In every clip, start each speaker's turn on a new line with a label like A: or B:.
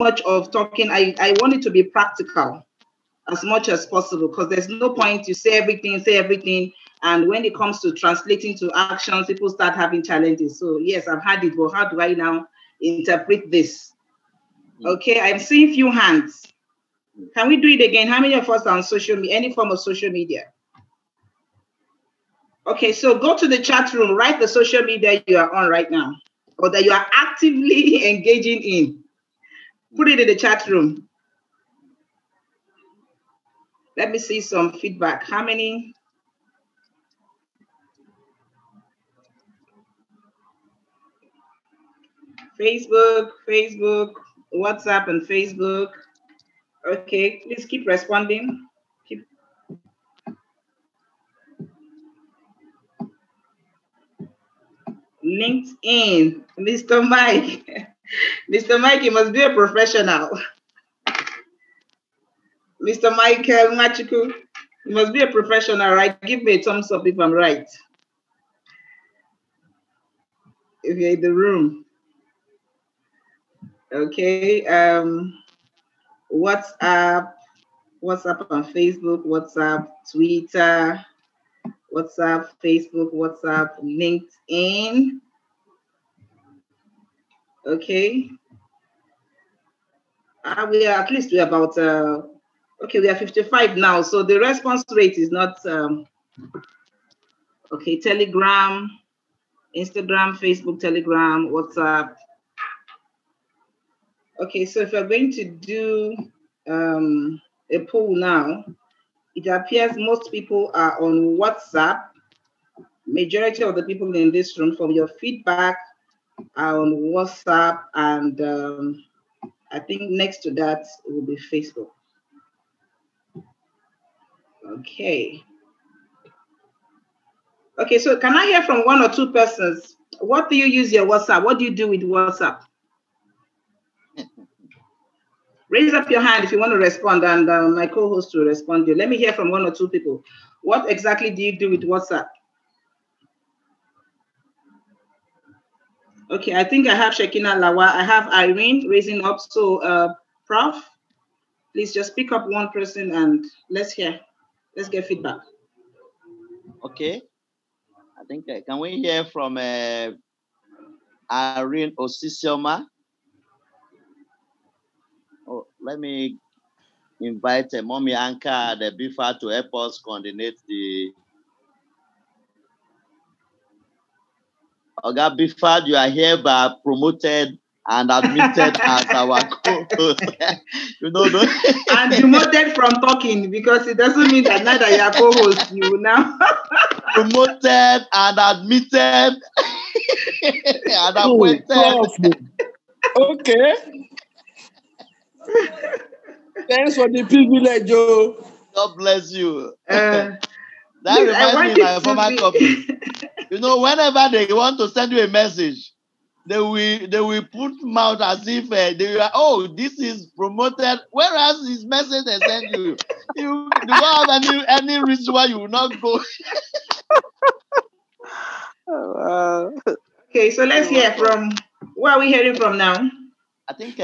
A: much of talking. I want it to be practical as much as possible, because there's no point to say everything, and when it comes to translating to actions, people start having challenges. So yes, I've had it, but how do I now interpret this? Okay, I'm seeing few hands. Can we do it again? How many of us are on social media, any form of social media? Okay, so go to the chat room, write the social media you are on right now, or that you are actively engaging in. Put it in the chat room. Let me see some feedback. How many? Facebook, WhatsApp, and Facebook. Okay, please keep responding. LinkedIn, Mr. Mike. Mr. Mike, you must be a professional. Mr. Michael Machuku, you must be a professional, right? Give me a thumbs up if I'm right. If you're in the room. Okay, WhatsApp on Facebook, WhatsApp, Twitter, WhatsApp, Facebook, WhatsApp, LinkedIn. Okay. We are about, okay, we are 55 now. So the response rate is not, okay, Telegram, Instagram, Facebook, Telegram, WhatsApp. Okay, so if you're going to do a poll now, it appears most people are on WhatsApp. Majority of the people in this room, from your feedback, are on WhatsApp, and I think next to that will be Facebook. Okay. Okay, so can I hear from one or two persons? What do you use your WhatsApp? What do you do with WhatsApp? Raise up your hand if you want to respond, and my co-host will respond to you. Let me hear from one or two people. What exactly do you do with WhatsApp? Okay, I think I have Shekina Lawa. I have Irene raising up. So, Prof, please just pick up one person and let's hear. Let's get feedback.
B: Okay. I think, can we hear from Irene Osisioma? Oh, let me invite Mommy Anka the BIFA to help us coordinate the. Oga BIFA, you are hereby promoted and admitted as our co-host. You know,
A: and demoted from talking, because it doesn't mean that now that you are co-host, you will now
B: promoted and admitted and appointed.
C: Okay. Thanks for the privilege, Joe.
B: God bless you. That reminds me of my former company. You know, whenever they want to send you a message, they will put mouth as if they are, oh, this is promoted, whereas this message they send you, you don't have any reason why you will not go.
A: Okay, so let's hear from, where are we hearing from now?
B: I think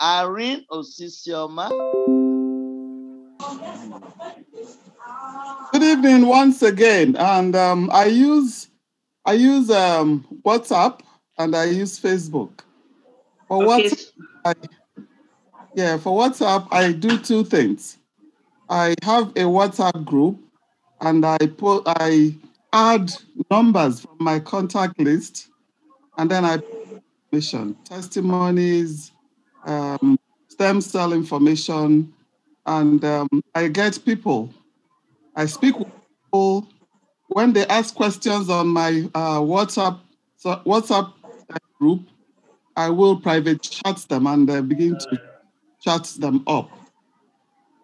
B: Irene Osisioma.
D: Good evening once again, and I use WhatsApp and I use Facebook. For WhatsApp, I do two things. I have a WhatsApp group, and I add numbers from my contact list, and then I put information, testimonies, stem cell information, and I get people. I speak with people. When they ask questions on my WhatsApp group, I will private chat them and begin to chat them up.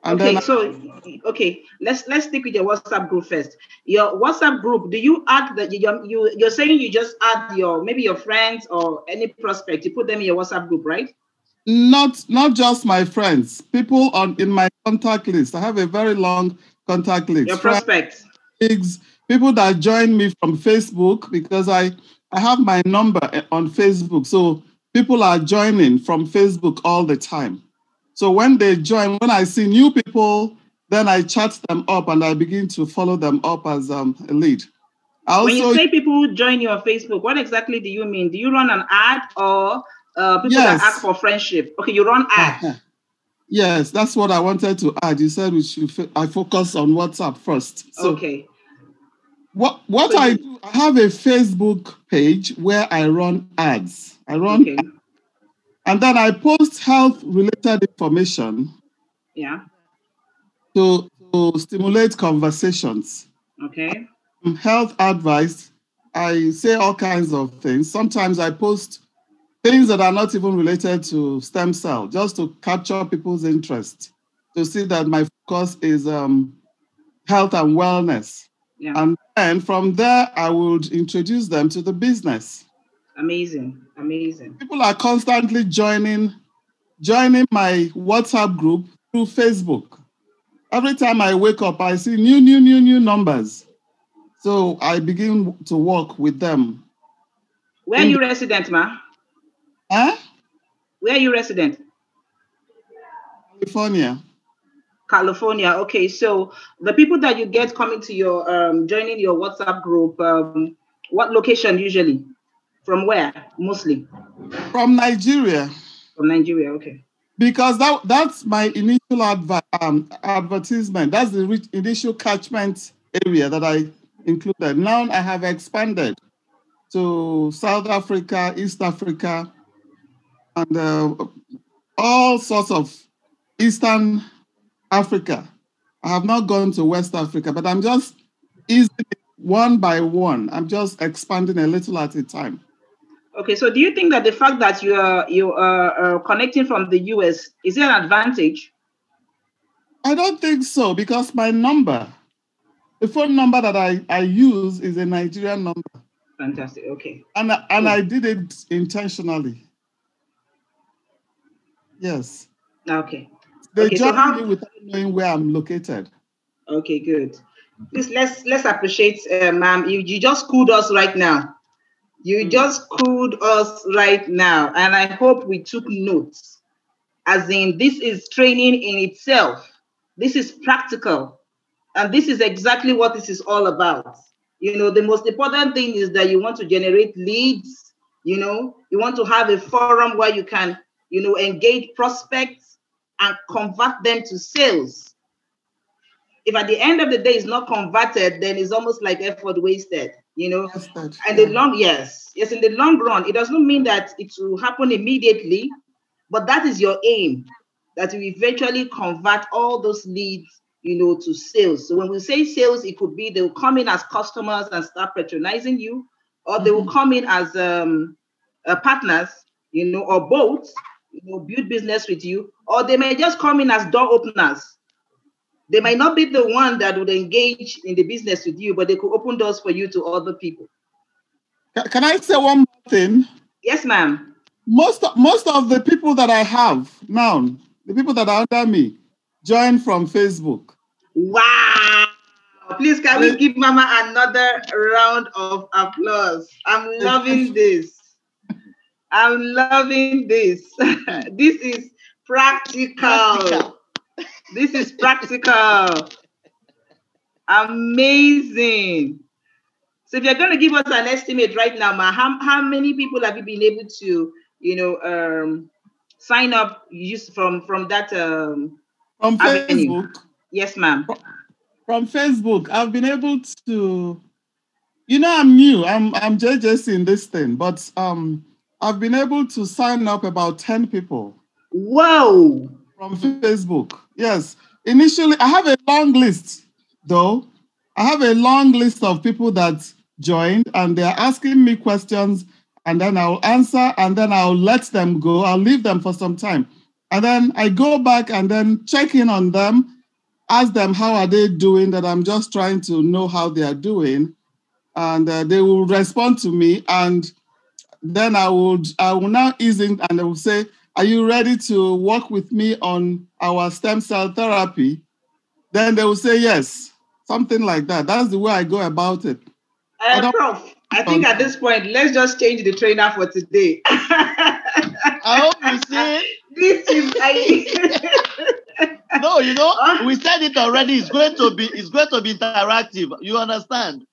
D: And
A: okay, let's stick with your WhatsApp group first. Your WhatsApp group, do you add that you're saying you just add maybe your friends or any prospect, you put them in your WhatsApp group, right?
D: Not just my friends, people in my contact list. I have a very long contact list.
A: Your prospects.
D: People that join me from Facebook, because I have my number on Facebook. So people are joining from Facebook all the time. So when they join, when I see new people, then I chat them up and I begin to follow them up as a lead.
A: When you say people join you on Facebook, what exactly do you mean? Do you run an ad or people that ask for friendship? Okay, you run ads.
D: Yes, that's what I wanted to add. You said I focus on WhatsApp first. So
A: okay.
D: What I do, I have a Facebook page where I run ads. Ads, and then I post health-related information.
A: Yeah.
D: To stimulate conversations.
A: Okay.
D: Health advice. I say all kinds of things. Sometimes I post things that are not even related to stem cell, just to capture people's interest, to see that my focus is health and wellness.
A: Yeah.
D: And then from there, I would introduce them to the business.
A: Amazing. Amazing.
D: People are constantly joining my WhatsApp group through Facebook. Every time I wake up, I see new numbers. So I begin to work with them.
A: Where are you resident, ma?
D: Huh?
A: Where are you resident?
D: California.
A: California. Okay, so the people that you get coming to your joining your WhatsApp group, what location usually? From where? Mostly.
D: From Nigeria.
A: From Nigeria. Okay.
D: Because that's my initial advertisement. That's the initial catchment area that I included. Now I have expanded to South Africa, East Africa, and all sorts of Eastern Africa. I have not gone to West Africa, but I'm just easing it one by one. I'm just expanding a little at a time.
A: Okay, so do you think that the fact that you are connecting from the US, is it an advantage?
D: I don't think so, because my number, the phone number that I use is a Nigerian number.
A: Fantastic, okay.
D: And I did it intentionally. Yes.
A: Okay.
D: They joined me without knowing where I'm located.
A: Okay, good. Please, let's appreciate, ma'am. You just cooled us right now. You just cooled us right now. And I hope we took notes. As in, this is training in itself. This is practical. And this is exactly what this is all about. You know, the most important thing is that you want to generate leads. You know, you want to have a forum where you can, you know, engage prospects and convert them to sales. If at the end of the day it's not converted, then it's almost like effort wasted, you know. And in the long run, it does not mean that it will happen immediately, but that is your aim, that you eventually convert all those leads, you know, to sales. So when we say sales, it could be they will come in as customers and start patronizing you, or they will come in as partners, you know, or both, you know, build business with you, or they may just come in as door openers. They might not be the one that would engage in the business with you, but they could open doors for you to other people.
D: Can I say one more thing?
A: Yes, ma'am.
D: Most of the people that I have now, the people that are under me, join from Facebook.
A: Wow. Please, can we give Mama another round of applause? I'm loving this. I'm loving this. This is practical. This is practical. Amazing. So if you're going to give us an estimate right now, Ma, how many people have you been able to, you know, sign up from that
D: from
A: avenue?
D: Facebook?
A: Yes, ma'am.
D: From Facebook, I've been able to, you know, I'm new. I'm JJC in this thing, but I've been able to sign up about 10 people.
A: Whoa.
D: From Facebook. Yes. Initially, I have a long list, though. I have a long list of people that joined, and they're asking me questions, and then I'll answer, and then I'll let them go. I'll leave them for some time. And then I go back and then check in on them, ask them how are they doing, that I'm just trying to know how they are doing. And they will respond to me, and then I will now ease in, and I will say, are you ready to work with me on our stem cell therapy? Then they will say yes, something like that. That's the way I go about it.
A: Prof, I think at this point, let's just change the trainer for today.
B: I hope you see.
A: This is
B: No, we said it already. It's going to be interactive. You understand?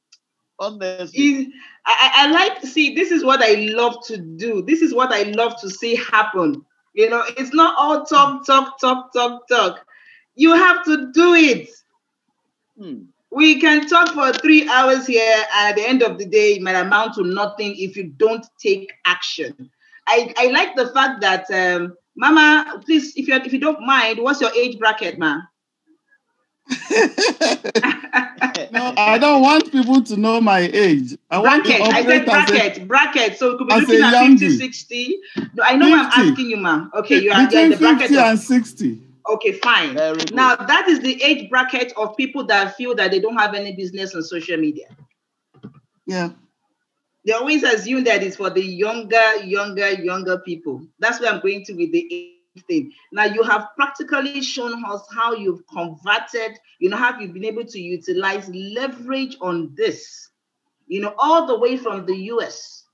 B: Honestly.
A: I like to see. This is what I love to do. This is what I love to see happen. It's not all talk. You have to do it. We can talk for 3 hours here, and at the end of the day, it might amount to nothing if you don't take action. I like the fact that, Mama, please, if you don't mind, what's your age bracket, ma?
D: No, I don't want people to know my age.
A: I said bracket. So we could be looking at 50, 60. No, I know 50. What I'm asking you, ma'am. Okay, you are in the bracket
D: 50 and 60.
A: Okay, fine. Now, that is the age bracket of people that feel that they don't have any business on social media.
D: Yeah.
A: They always assume that it's for the younger people. That's where I'm going to with the age thing. Now, you have practically shown us how you've converted, how you've been able to utilize leverage on this, all the way from the US.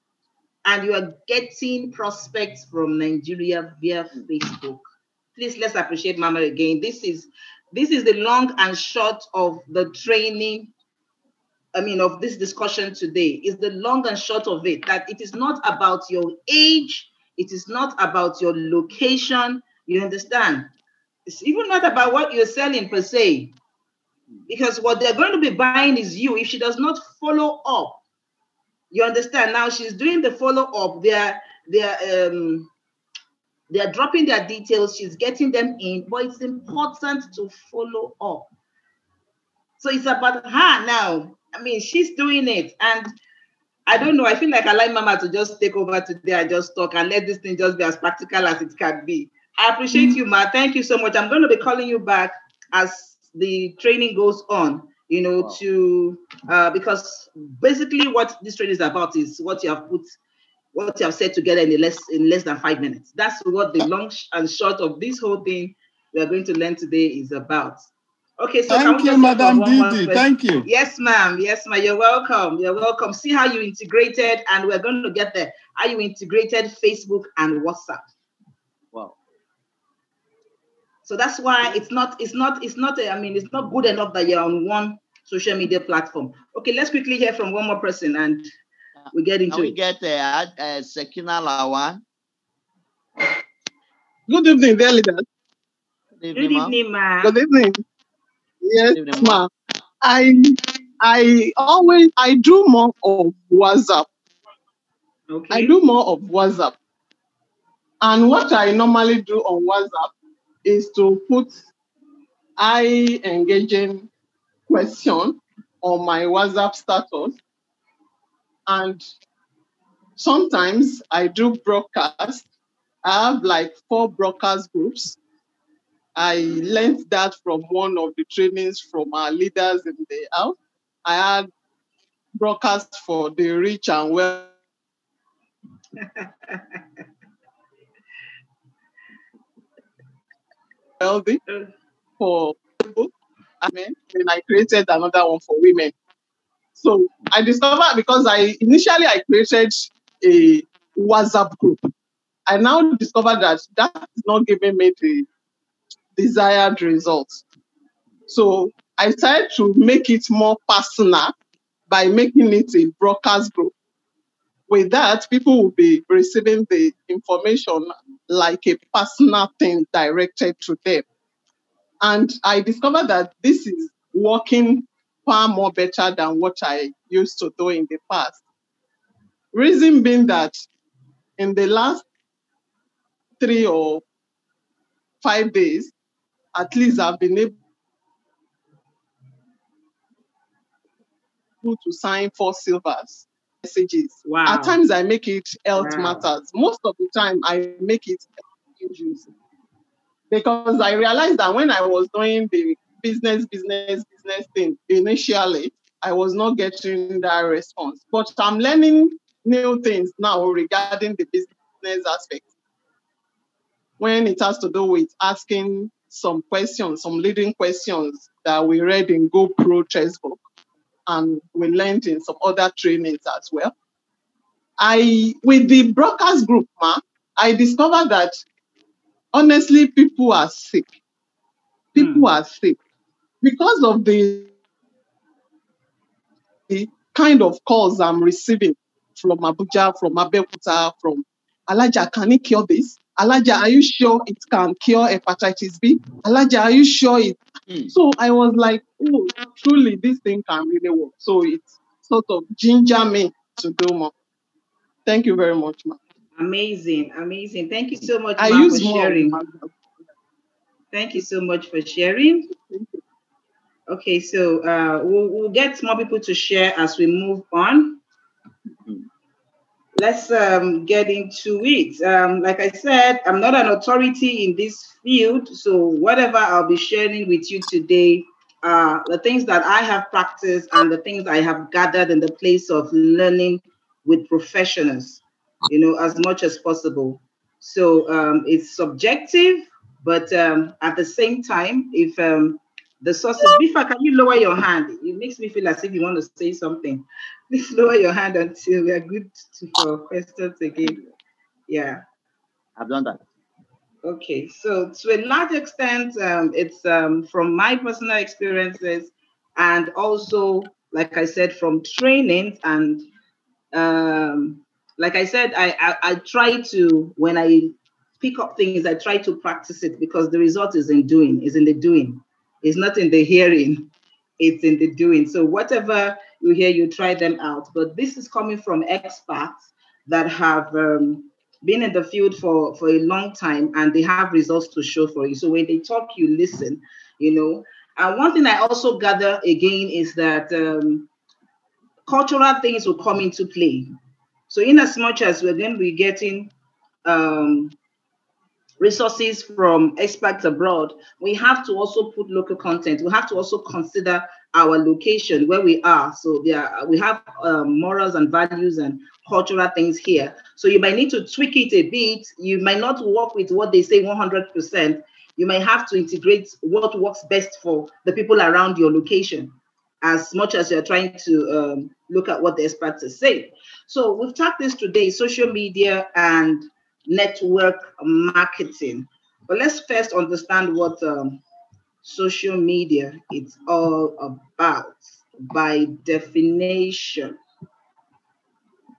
A: And you are getting prospects from Nigeria via Facebook. Please, let's appreciate Mama again. This is the long and short of the training, of this discussion today. Is the long and short of it, that it is not about your age. It is not about your location. You understand? It's even not about what you're selling per se. Because what they're going to be buying is you if she does not follow up. You understand? Now she's doing the follow-up. They're dropping their details. She's getting them in, but it's important to follow up. So it's about her now. She's doing it. And I don't know. I feel like I like Mama to just take over today and just talk and let this thing just be as practical as it can be. I appreciate you, Ma. Thank you so much. I'm going to be calling you back as the training goes on, wow. Because basically what this training is about is what you have said together in less than 5 minutes. That's what the long and short of this whole thing we are going to learn today is about. Okay, so
D: thank you, Madam Didi. Thank you.
A: Yes, ma'am. Yes, ma'am. You're welcome. You're welcome. See how you integrated, and we're going to get there. How you integrated Facebook and WhatsApp.
B: Wow.
A: So that's why it's not good enough that you're on one social media platform. Okay, let's quickly hear from one more person and we get into it.
B: We get Sekina Lawan.
C: Good evening, dear leaders.
A: Good evening, ma'am.
C: Good evening. Yes, ma'am. I do more of WhatsApp.
A: Okay.
C: I do more of WhatsApp. And what I normally do on WhatsApp is to put eye-engaging question on my WhatsApp status. And sometimes I do broadcast. I have like 4 broadcast groups. I learned that from one of the trainings from our leaders in the house. I had broadcast for the rich and wealthy for people. And I created another one for women. So I discovered, because initially I created a WhatsApp group. I now discovered that is not giving me the desired results. So I started to make it more personal by making it a broadcast group. With that, people will be receiving the information like a personal thing directed to them. And I discovered that this is working far more better than what I used to do in the past. Reason being that in the last 3 or 5 days, at least I've been able to sign 4 silvers messages.
A: Wow.
C: At times I make it health matters. Most of the time I make it issues. Because I realized that when I was doing the business thing initially, I was not getting that response. But I'm learning new things now regarding the business aspect. When it has to do with asking some questions, some leading questions that we read in GoPro textbook. and we learned in some other trainings as well. With the brokers group, I discovered that honestly, people are sick. People are sick because of the kind of calls I'm receiving from Abuja, from Abeokuta, from Alaja, can it cure this? Alaja, are you sure it can cure hepatitis B? Alaja, are you sure it? So I was like, oh, truly, this thing can really work. So it sort of ginger me to do more. Thank you very much, ma'am.
A: Amazing, amazing. Thank you so much,
C: I
A: ma'am, for
C: use more
A: sharing. Thank you so much for sharing. Okay, so we'll get more people to share as we move on. Let's get into it. Like I said, I'm not an authority in this field, so whatever I'll be sharing with you today are the things that I have practiced and the things I have gathered in the place of learning with professionals, as much as possible. So it's subjective, but at the same time, if the sources, Bifa, can you lower your hand? It makes me feel as if you want to say something. Please lower your hand until we are good for questions again. Yeah.
B: I've done that.
A: Okay, so to a large extent, it's from my personal experiences and also, like I said, from trainings. And like I said, I try to, when I pick up things, I try to practice it because the result is in the doing. It's not in the hearing, it's in the doing. So whatever you hear, you try them out. But this is coming from experts that have been in the field for a long time and they have results to show for you. So when they talk, you listen, And one thing I also gather again is that cultural things will come into play. So in as much as we're going to be getting resources from experts abroad, we have to also put local content. We have to also consider our location, where we are. So we have morals and values and cultural things here. So you might need to tweak it a bit. You might not work with what they say 100%. You might have to integrate what works best for the people around your location, as much as you're trying to look at what the experts are saying. So we've talked this today, social media and network marketing. But let's first understand what social media is all about by definition.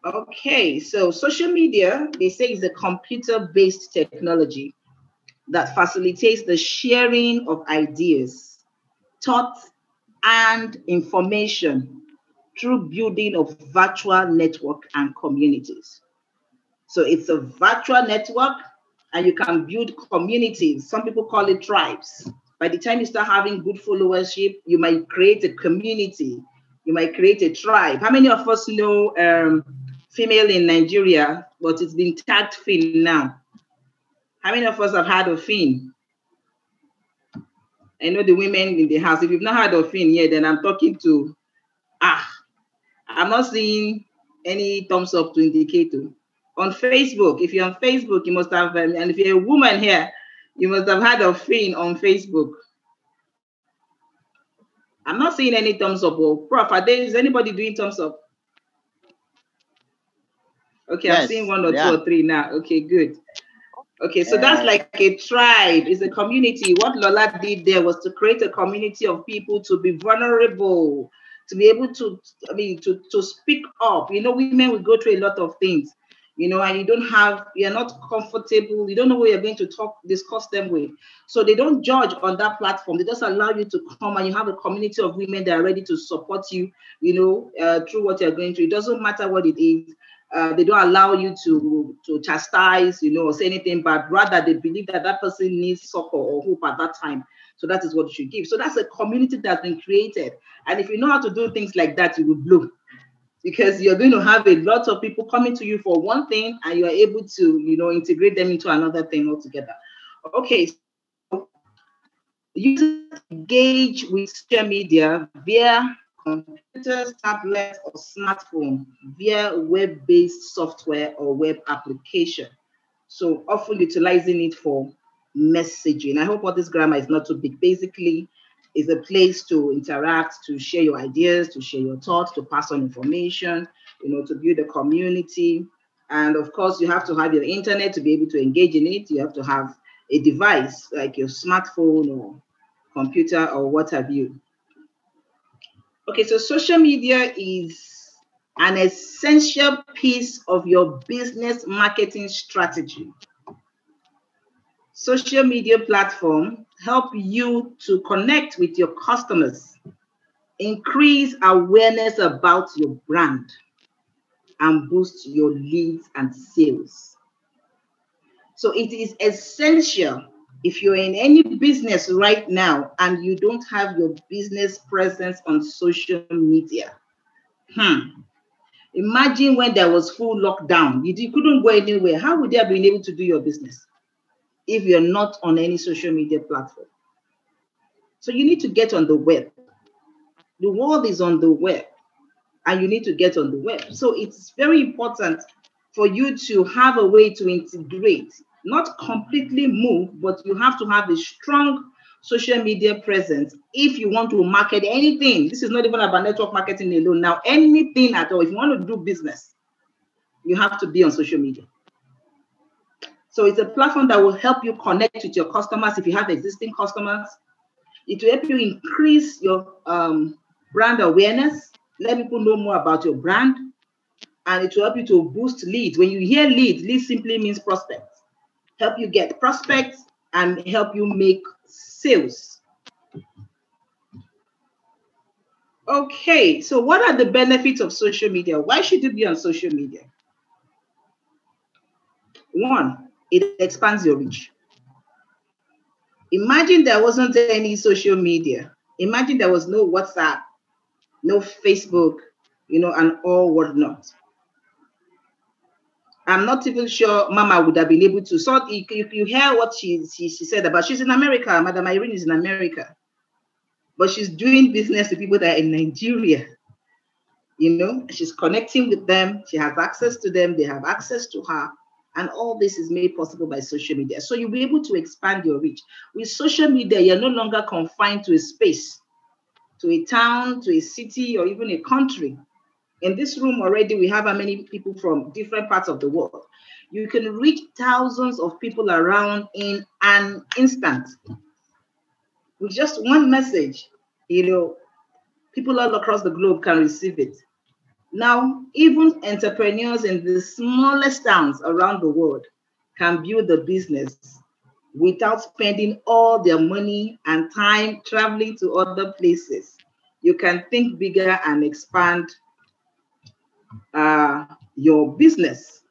A: Okay, so social media, they say, is a computer-based technology that facilitates the sharing of ideas, thoughts, and information through building of virtual network and communities. So it's a virtual network and you can build communities. Some people call it tribes. By the time you start having good followership, you might create a community. You might create a tribe. How many of us know female in Nigeria, but it's been tagged Fin now? How many of us have heard of Fin? I know the women in the house. If you've not heard of Fin yet, then I'm talking to, I'm not seeing any thumbs up to indicate to. On Facebook, if you're on Facebook, you must have, and if you're a woman here, you must have heard of Fin on Facebook. I'm not seeing any thumbs up. Oh, Prof, is anybody doing thumbs up? Okay, yes, I'm seeing one or two or three now. Okay, good. Okay, so that's like a tribe, it's a community. What Lola did there was to create a community of people to be vulnerable, to be able to, to speak up. Women will go through a lot of things, and you're not comfortable, you don't know who you're going to discuss them with. So they don't judge on that platform. They just allow you to come and you have a community of women that are ready to support you, through what you're going through. It doesn't matter what it is. They don't allow you to chastise, or say anything bad. Rather, they believe that person needs succor or hope at that time. So that is what you should give. So that's a community that's been created. And if you know how to do things like that, you will blow. Because you're going to have a lot of people coming to you for one thing, and you're able to, integrate them into another thing altogether. Okay. So users engage with social media via computers, tablets, or smartphone via web-based software or web application. So often utilizing it for messaging. I hope all this grammar is not too big. Basically, It's a place to interact, to share your ideas, to share your thoughts, to pass on information, to build a community. And of course, you have to have your internet to be able to engage in it. You have to have a device like your smartphone or computer or what have you. Okay, so social media is an essential piece of your business marketing strategy. Social media platforms help you to connect with your customers, increase awareness about your brand, and boost your leads and sales. So it is essential if you're in any business right now and you don't have your business presence on social media. Imagine when there was full lockdown, you couldn't go anywhere. How would you have been able to do your business if you're not on any social media platform? So you need to get on the web. The world is on the web, and you need to get on the web. So it's very important for you to have a way to integrate, not completely move, but you have to have a strong social media presence if you want to market anything. This is not even about network marketing alone. Now, anything at all, if you want to do business, you have to be on social media. So it's a platform that will help you connect with your customers if you have existing customers. It will help you increase your brand awareness, let people know more about your brand, and it will help you to boost leads. When you hear leads simply means prospects. Help you get prospects and help you make sales. Okay, so what are the benefits of social media? Why should you be on social media? One, it expands your reach. Imagine there wasn't any social media. Imagine there was no WhatsApp, no Facebook, and all whatnot. I'm not even sure Mama would have been able to. So you hear what she said about, she's in America. Madam Irene is in America. But she's doing business with people that are in Nigeria. She's connecting with them. She has access to them. They have access to her. And all this is made possible by social media. So you'll be able to expand your reach. With social media, you're no longer confined to a space, to a town, to a city, or even a country. In this room already, we have how many people from different parts of the world. You can reach thousands of people around in an instant. With just one message, people all across the globe can receive it. Now, even entrepreneurs in the smallest towns around the world can build a business without spending all their money and time traveling to other places. You can think bigger and expand your business.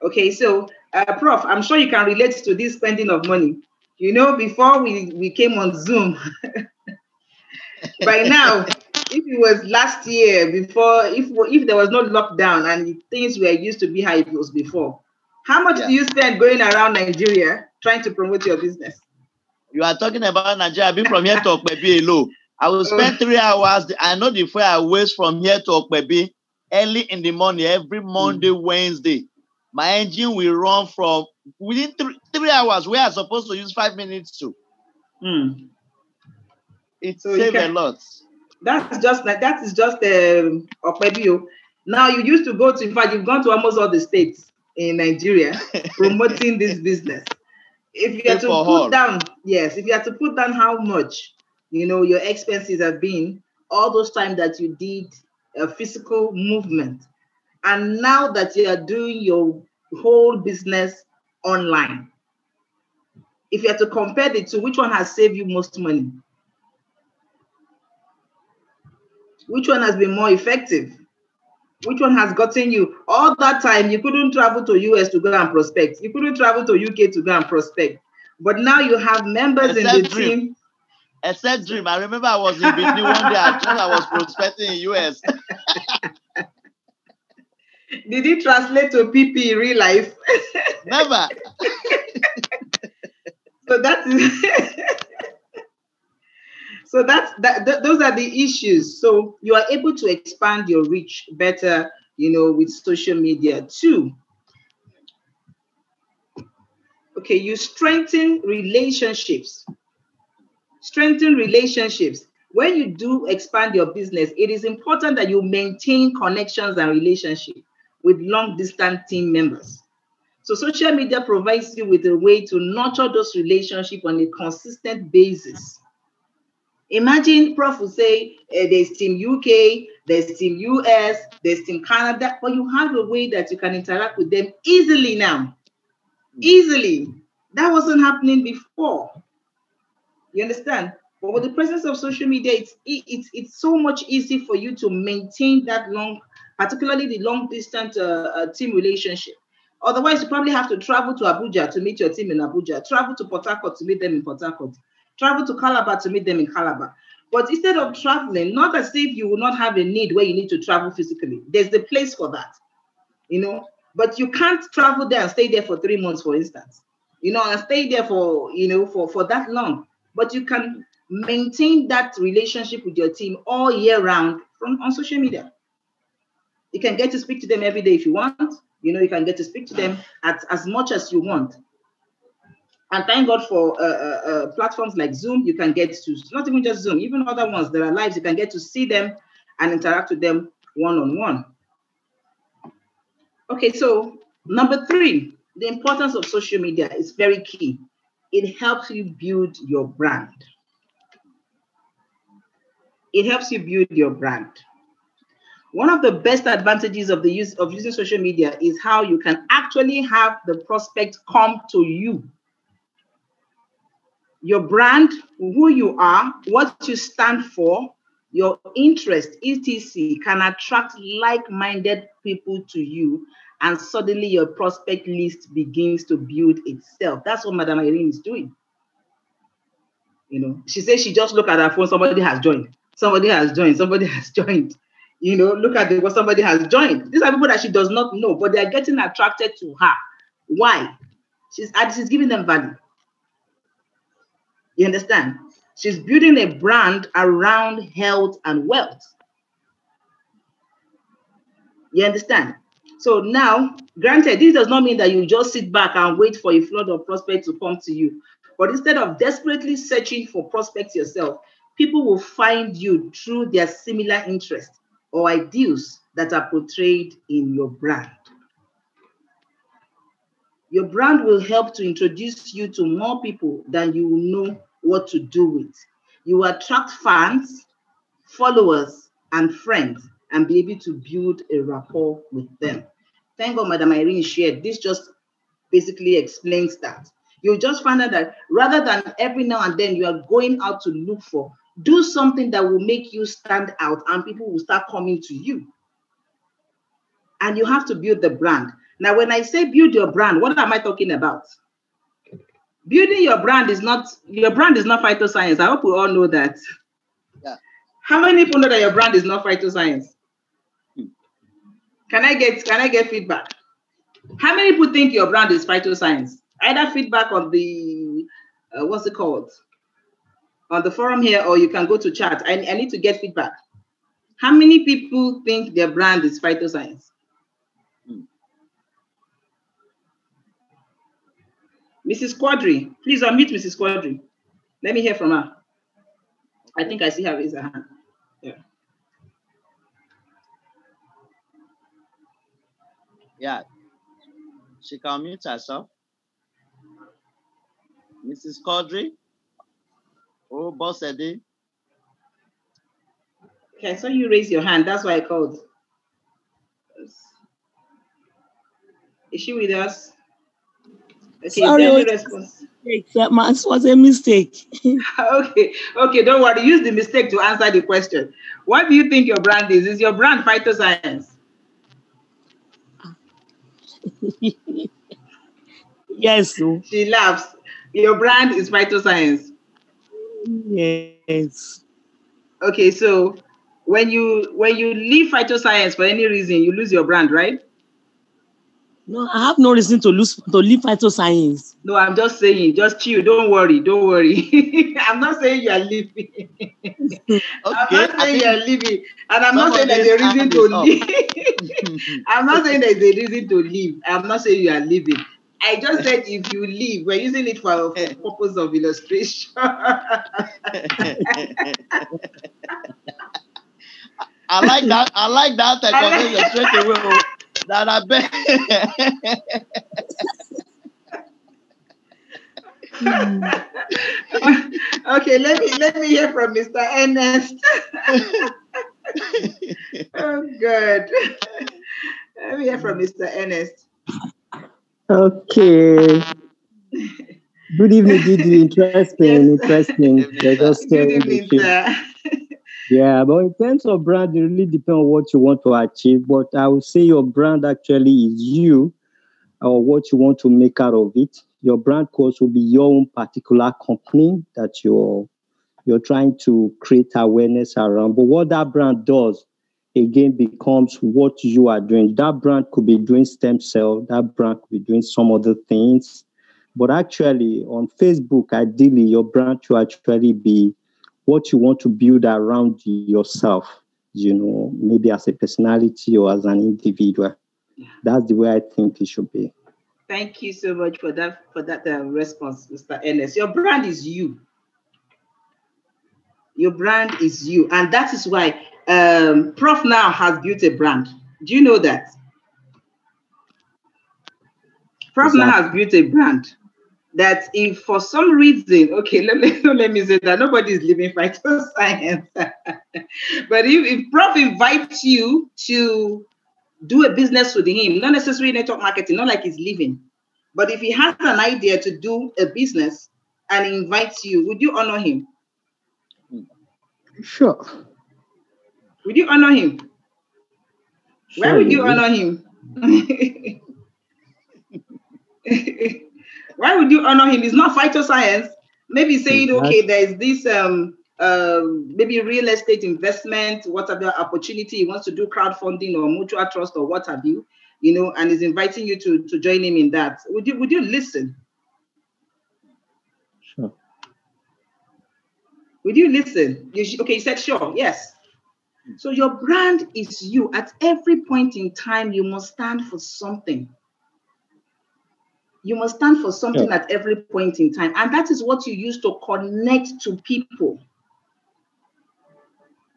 A: Okay, so Prof, I'm sure you can relate to this spending of money. Before we came on Zoom, by now, if it was last year, before, if there was no lockdown and things were used to be how it was before, how much do you spend going around Nigeria trying to promote your business?
B: You are talking about Nigeria. I've been from here to Okpebi alone. I will spend 3 hours. I know the fare I waste from here to Okpebi early in the morning, every Monday, Wednesday. My engine will run from within 3 hours, where I'm supposed to use 5 minutes to. It saves a lot.
A: That is just Okpebi. Now you used to go to, in fact, you've gone to almost all the states in Nigeria promoting this business. If you had to put down, if you had to put down how much, your expenses have been, all those times that you did a physical movement, and now that you are doing your whole business online, if you had to compare the two, which one has saved you most money? Which one has been more effective? Which one has gotten you? All that time, you couldn't travel to US to go and prospect. You couldn't travel to UK to go and prospect. But now you have members in the team.
B: Except Dream. I remember I was in Benin one day. I thought I was prospecting in US.
A: Did it translate to PP in real life?
B: Never.
A: So that is... So those are the issues. So you are able to expand your reach better, with social media too. Okay, you strengthen relationships. Strengthen relationships. When you do expand your business, it is important that you maintain connections and relationships with long-distance team members. So social media provides you with a way to nurture those relationships on a consistent basis. Imagine Prof will say, there's Team UK, there's Team US, there's Team Canada, but you have a way that you can interact with them easily now. Easily. That wasn't happening before. You understand? But with the presence of social media, it's so much easy for you to maintain that particularly the long distance team relationship. Otherwise, you probably have to travel to Abuja to meet your team in Abuja, travel to Port Harcourt to meet them in Port Harcourt, travel to Calabar to meet them in Calabar. But instead of traveling, not as if you will not have a need where you need to travel physically. There's the place for that, but you can't travel there and stay there for 3 months, for instance, and stay there for, for that long. But you can maintain that relationship with your team all year round on social media. You can get to speak to them every day if you want. You can get to speak to them as much as you want. And thank God for platforms like Zoom. You can get to, not even just Zoom, even other ones that are live, you can get to see them and interact with them one-on-one. Okay, so number 3, the importance of social media is very key. It helps you build your brand. It helps you build your brand. One of the best advantages of the use of using social media is how you can actually have the prospect come to you. Your brand, who you are, what you stand for, your interest, etc., can attract like-minded people to you, and suddenly your prospect list begins to build itself. That's what Madam Irene is doing. She says she just look at her phone, somebody has joined. Somebody has joined. Somebody has joined. Look at what somebody has joined. These are people that she does not know, but they are getting attracted to her. Why? She's giving them value. You understand? She's building a brand around health and wealth. You understand? So now, granted, this does not mean that you just sit back and wait for a flood of prospects to come to you. But instead of desperately searching for prospects yourself, people will find you through their similar interests or ideals that are portrayed in your brand. Your brand will help to introduce you to more people than you know what to do with. You will attract fans, followers, and friends, and be able to build a rapport with them. Thank God Madam Irene shared. This just basically explains that. You'll just find out that rather than every now and then you are going out to look for, do something that will make you stand out and people will start coming to you. And you have to build the brand. Now, when I say build your brand, what am I talking about? Building your brand is not Phytoscience. I hope we all know that.
B: Yeah.
A: How many people know that your brand is not Phytoscience? Can I get feedback? How many people think your brand is Phytoscience? Either feedback on the what's it called? On the forum here, or you can go to chat. I need to get feedback. How many people think their brand is Phytoscience? Mrs. Quadri, please unmute Mrs. Quadri. Let me hear from her. I think I see her raise her hand. Yeah.
B: Yeah. She can mute herself. Mrs. Quadri. Oh, Boss Eddie.
A: Okay, I saw you raise your hand. That's why I called. Is she with us? Okay,
E: sorry,
A: is there any response?
E: It was a mistake.
A: Okay, don't worry. Use the mistake to answer the question. What do you think your brand is? Is your brand Phytoscience?
E: Yes. So.
A: She laughs. Your brand is Phytoscience.
E: Yes.
A: Okay, so when you leave Phytoscience for any reason, you lose your brand, right?
E: No, I have no reason to leave Phytoscience.
A: No, I'm just saying, just chill. Don't worry. I'm not saying you are leaving. Okay, I'm not saying you are leaving, and I'm not saying there's a reason to leave. I'm not saying there's a reason to leave. I'm not saying you are leaving. I just said if you leave, we're using it for purpose of illustration.
B: I like that. I like that conversation straight away. That I bet.
A: Okay, let me hear from Mr. Ernest. Oh, good. Let me hear from Mr. Ernest.
F: Okay. Good evening, Didi. Interesting.
A: Good evening, sir.
F: Yeah, but in terms of brand, it really depends on what you want to achieve. But I would say your brand actually is you, or what you want to make out of it. Your brand course will be your own particular company that you're trying to create awareness around. But what that brand does, again, becomes what you are doing. That brand could be doing stem cell. That brand could be doing some other things. But actually, on Facebook, ideally, your brand should actually be what you want to build around yourself, maybe as a personality or as an individual. That's the way I think it should be.
A: Thank you so much for that response, Mr. Ernest. Your brand is you. Your brand is you. And that is why Prof now has built a brand. Do you know that? Prof now has built a brand that if for some reason, okay, let me say that nobody is leaving Phytoscience. But if Prof invites you to do a business with him, not necessarily network marketing, not like he's leaving, but if he has an idea to do a business and he invites you, would you honor him?
F: Sure.
A: Would you honor him? Sure. Why would you honor him? Why would you honor him? It's not Phytoscience. Maybe saying, okay, there's this maybe real estate investment, whatever opportunity, he wants to do crowdfunding or mutual trust or what have you, and is inviting you to join him in that. Would you listen?
F: Sure.
A: Would you listen? Okay, you said sure, yes. So your brand is you. At every point in time, you must stand for something. You must stand for something at every point in time. And that is what you use to connect to people.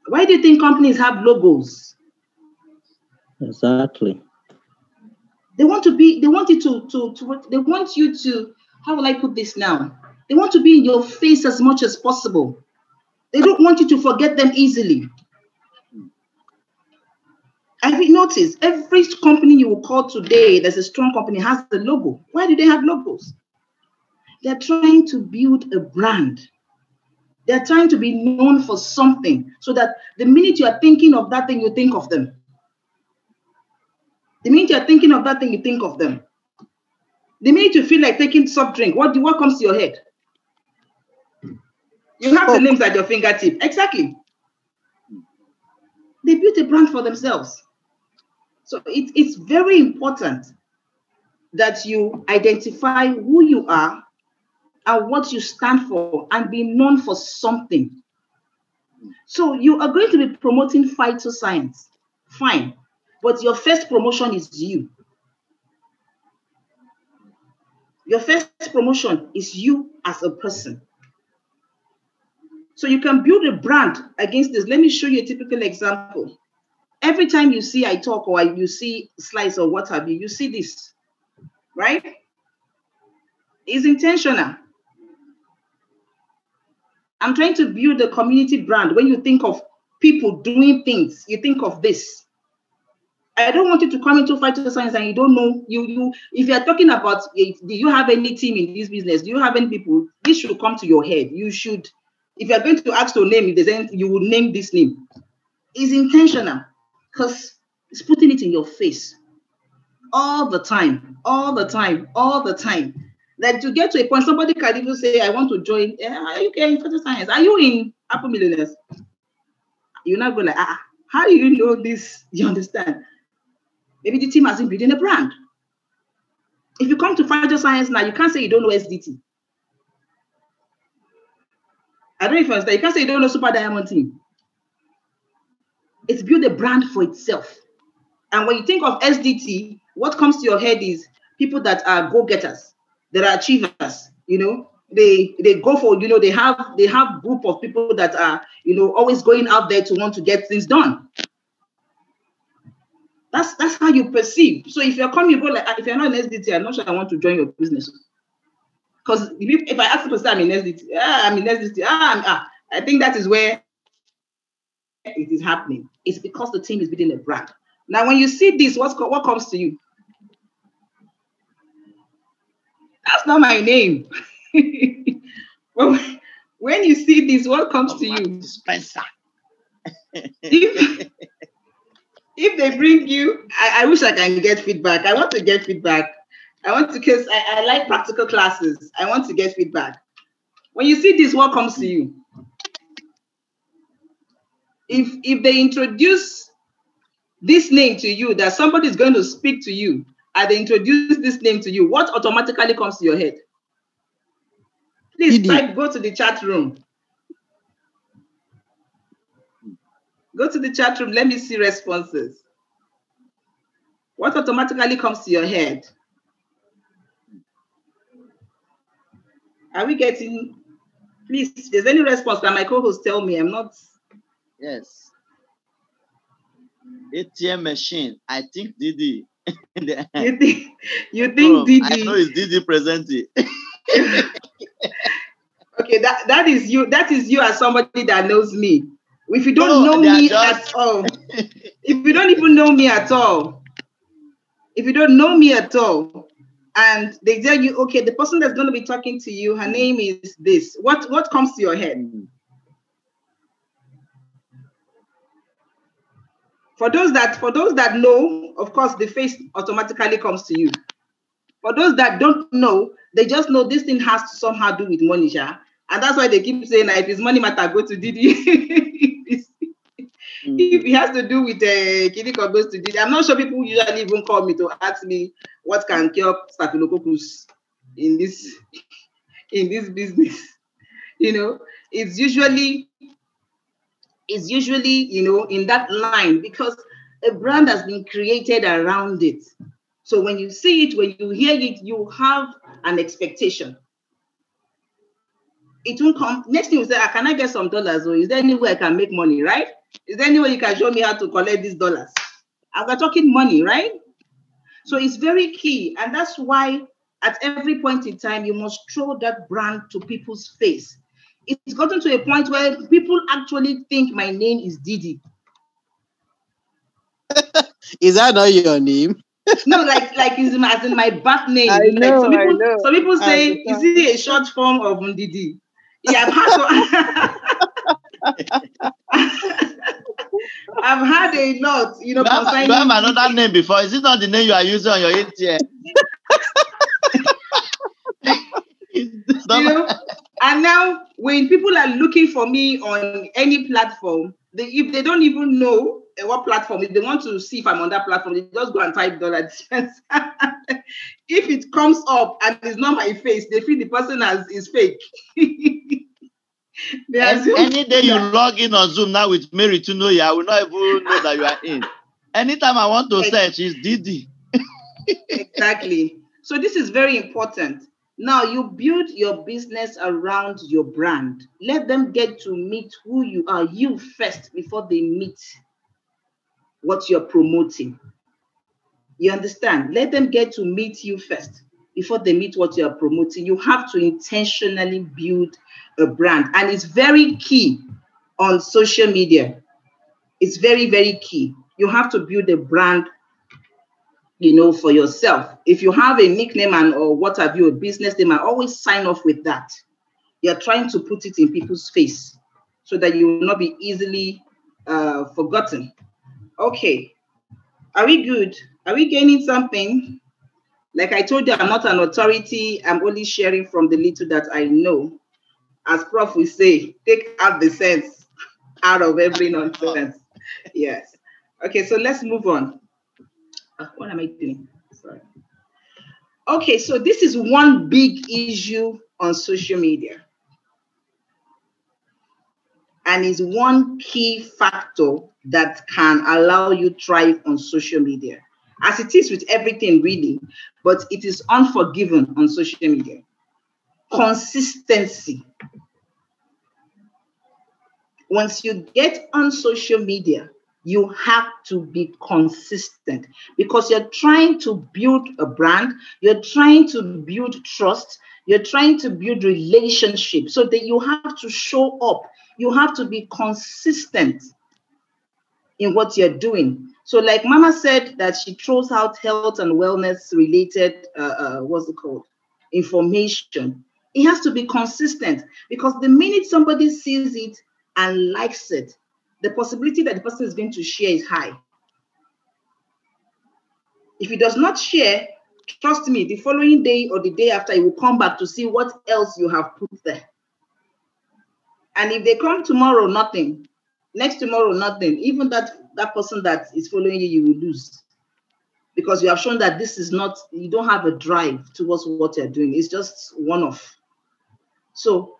A: Why do you think companies have logos?
F: Exactly.
A: They want you to, how will I put this now? They want to be in your face as much as possible. They don't want you to forget them easily. I've noticed every company you will call today, there's a strong company, has the logo. Why do they have logos? They're trying to build a brand. They're trying to be known for something so that the minute you are thinking of that thing, you think of them. The minute you're thinking of that thing, you think of them. The minute you feel like taking soft drink, what comes to your head? You have the names at your fingertip. Exactly. They built a brand for themselves. So it's very important that you identify who you are and what you stand for and be known for something. So you are going to be promoting Phytoscience. Fine. But your first promotion is you. Your first promotion is you as a person. So you can build a brand against this. Let me show you a typical example. Every time you see I talk or you see slides or what have you, you see this, right? It's intentional. I'm trying to build a community brand. When you think of people doing things, you think of this. I don't want you to come into Phytoscience and you don't know, if you're talking about, do you have any team in this business? Do you have any people? This should come to your head. You should, if you're going to ask to name, if there's anything, you would name this name. It's intentional because it's putting it in your face all the time. That to get to a point, somebody can even say, I want to join. Are you in Phytoscience? Are you in Apple Millionaires? You're not going like, how do you know this? You understand? Maybe the team hasn't built a brand. If you come to Phytoscience now, you can't say you don't know SDT. I don't know if you understand. You can't say you don't know Super Diamond Team. It's built a brand for itself. And when you think of SDT, what comes to your head is people that are go-getters, that are achievers, you know. They go for, you know, they have group of people that are, you know, always going out there to want to get things done. That's how you perceive. So if you're coming, you go like, if you're not in SDT, I'm not sure I want to join your business. Because if I ask people to say I'm in SDT, I'm in SDT, I think that is where it is happening. It's because the team is building a brand. Now, when you see this, what comes to you? That's not my name. Well, when you see this, what comes to you?
B: Spencer.
A: If they bring you, I wish I can get feedback. I want to get feedback. Because I like practical classes. I want to get feedback. When you see this, what comes to you? If they introduce this name to you, that somebody is going to speak to you, and they introduce this name to you, what automatically comes to your head? Please type, go to the chat room. Go to the chat room. Let me see responses. What automatically comes to your head? Are we getting, please, if there's any response, can my co-host tell me? I'm not.
B: Yes. ATM machine. I think Didi.
A: You think Didi?
B: I know it's Didi presenting.
A: Okay, that is you. That is you as somebody that knows me. If you don't know me at all, if you don't even know me at all, if you don't know me at all, and they tell you, okay, the person that's going to be talking to you, her name is this. What comes to your head? For those that know, of course, the face automatically comes to you. For those that don't know, they just know this thing has to somehow do with money, and that's why they keep saying, if it's money matter, go to Didi. If it has to do with Kiriko, goes to Didi. I'm not sure people usually even call me to ask me what can cure staphylococcus in this business. You know, it's usually you know, in that line, because a brand has been created around it. So when you see it, when you hear it, you have an expectation. It won't come. Next thing you say, can I get some dollars? Or is there any way I can make money, right? Is there any way you can show me how to collect these dollars? We're talking money, right? So it's very key. And that's why at every point in time, you must throw that brand to people's face. It's gotten to a point where people actually think my name is Didi.
G: Is that not your name?
A: No, like as in my back name.
G: I know,
A: some people say, is it a short form of Ndidi? Yeah, I've had a lot, you know.
B: You have another name before. Is it not the name you are using on your ATM?
A: You know, and now when people are looking for me on any platform, if they don't even know what platform, if they want to see if I'm on that platform, they just go and type dollar dispense. If it comes up and it's not my face, they feel the person is fake.
B: Any day you log in on Zoom now with Mary Tinuoye, I will not even know that you are in. Anytime I want to search, it's Didi.
A: Exactly. So this is very important. Now you build your business around your brand. Let them get to meet who you are, you first, before they meet what you're promoting. You understand? Let them get to meet you first before they meet what you're promoting. You have to intentionally build a brand. And it's very key on social media. It's very, very key. You have to build a brand, you know, for yourself. If you have a nickname or what have you, a business name, I always sign off with that. You're trying to put it in people's face so that you will not be easily forgotten. Okay. Are we good? Are we gaining something? Like I told you, I'm not an authority. I'm only sharing from the little that I know. As Prof will say, take out the sense out of every nonsense. Yes. Okay, so let's move on. What am I doing? Sorry. Okay, so this is one big issue on social media. And is one key factor that can allow you thrive on social media. as it is with everything really, but it is unforgiven on social media. Consistency. Once you get on social media, you have to be consistent because you're trying to build a brand, you're trying to build trust, you're trying to build relationships, so that you have to show up. You have to be consistent in what you're doing. So like Mama said that she throws out health and wellness related, information. It has to be consistent because the minute somebody sees it and likes it, the possibility that the person is going to share is high. If he does not share, trust me, the following day or the day after, he will come back to see what else you have put there. And if they come tomorrow, nothing. Next tomorrow, nothing. Even that person that is following you, you will lose. Because you have shown that this is not, you don't have a drive towards what you're doing. It's just one-off. So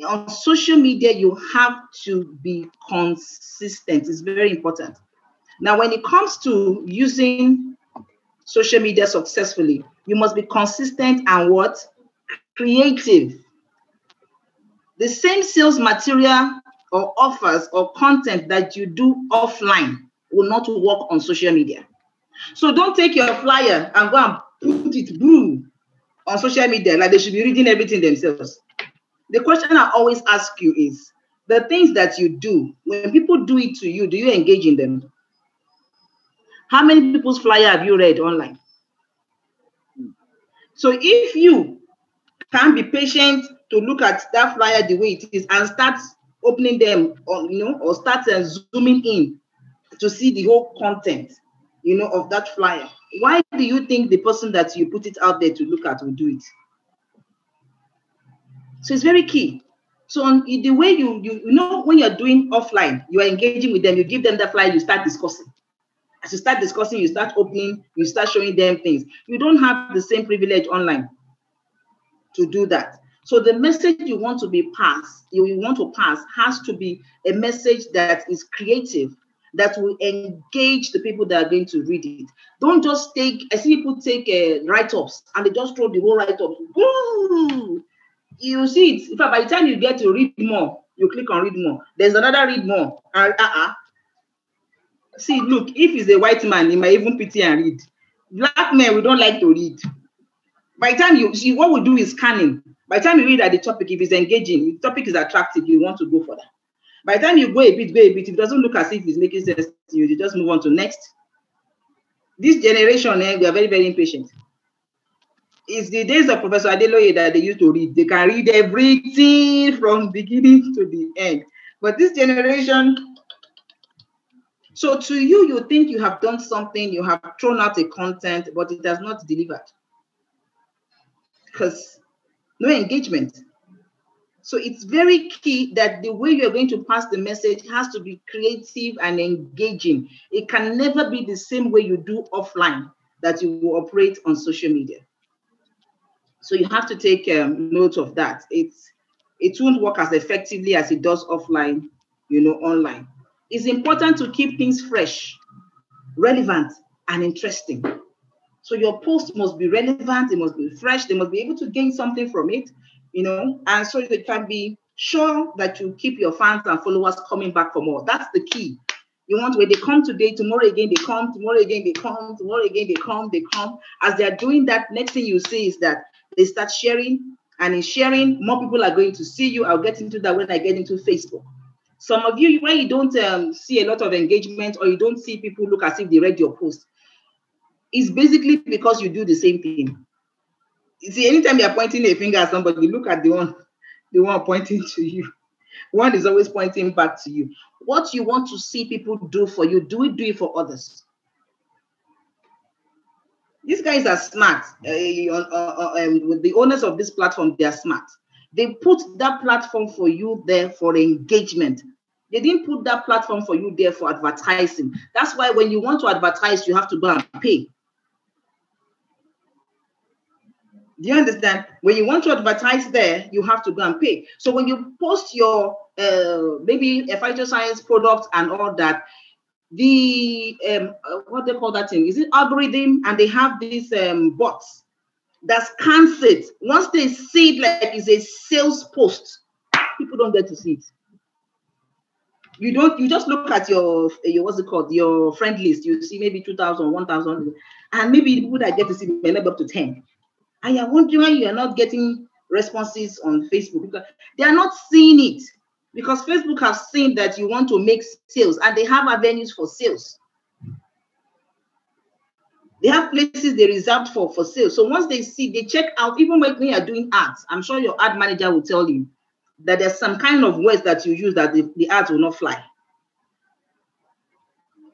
A: on social media, you have to be consistent. It's very important. Now, when it comes to using social media successfully, you must be consistent and what? Creative. The same sales material or offers or content that you do offline will not work on social media. So don't take your flyer and go and put it boom on social media like they should be reading everything themselves. The question I always ask you is, the things that you do, when people do it to you, do you engage in them? How many people's flyer have you read online? So if you can be patient to look at that flyer the way it is and start opening them, or start zooming in to see the whole content, of that flyer, why do you think the person that you put it out there to look at will do it? So it's very key. So the way you when you're doing offline, you are engaging with them, you give them the flyer, you start discussing. As you start discussing, you start opening, you start showing them things. You don't have the same privilege online to do that. So the message you want to pass has to be a message that is creative, that will engage the people that are going to read it. Don't just I see people take write-ups and they just throw the whole write-up. Boom! You see it. In fact, by the time you get to read more, you click on read more. There's another read more. See, look, if he's a white man, he might even pity and read. Black men, we don't like to read. By the time you see, what we do is scanning. By the time you read at the topic, if it's engaging, if the topic is attractive, you want to go for that. By the time you go a bit, if it doesn't look as if it's making sense to you, you just move on to next. This generation, we are very, very impatient. It's the days of Professor Adeloye that they used to read. They can read everything from beginning to the end. But this generation, so to you, you think you have done something, you have thrown out a content, but it has not delivered. Because no engagement. So it's very key that the way you're going to pass the message has to be creative and engaging. It can never be the same way you do offline that you will operate on social media. So you have to take note of that. It won't work as effectively as it does offline, online. It's important to keep things fresh, relevant, and interesting. So your post must be relevant, it must be fresh, they must be able to gain something from it, and so you can be sure that you keep your fans and followers coming back for more. That's the key. You want, when they come today, tomorrow again they come, tomorrow again they come, tomorrow again they come. As they're doing that, next thing you see is that they start sharing, and in sharing, more people are going to see you. I'll get into that when I get into Facebook. Some of you, when you don't see a lot of engagement, or you don't see people look as if they read your post, it's basically because you do the same thing. You see, anytime you're pointing a finger at somebody, look at the one pointing to you. One is always pointing back to you. What you want to see people do for you, do it for others. These guys are smart. With the owners of this platform, they are smart. They put that platform for you there for engagement. They didn't put that platform for you there for advertising. That's why when you want to advertise, you have to go and pay. Do you understand? When you want to advertise there, you have to go and pay. So when you post your maybe a Phytoscience product and all that, the what they call that thing? Is it algorithm? And they have these bots that scans it. Once they see it like it's a sales post, people don't get to see it. You just look at your what's it called, your friend list. You see maybe 2,000, 1,000, and maybe the people that get to see may not be up to 10. And you're wondering why you are not getting responses on Facebook, because they are not seeing it. Because Facebook have seen that you want to make sales, and they have avenues for sales. They have places they reserved for sales. So once they see, they check out, even when you are doing ads, I'm sure your ad manager will tell you that there's some kind of words that you use that the ads will not fly.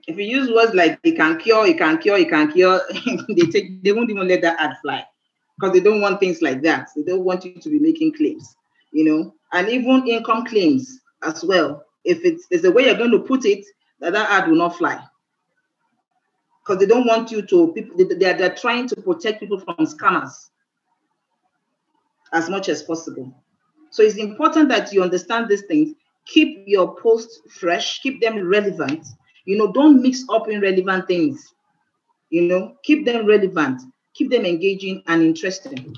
A: If you use words like it can cure, it can cure, it can cure, they won't even let that ad fly, because they don't want things like that. They don't want you to be making claims, and even income claims as well. If there's a way you're going to put it, that ad will not fly, because they don't want you to. They're trying to protect people from scammers as much as possible. So it's important that you understand these things. Keep your posts fresh, keep them relevant. Don't mix up irrelevant things. Keep them relevant, keep them engaging and interesting.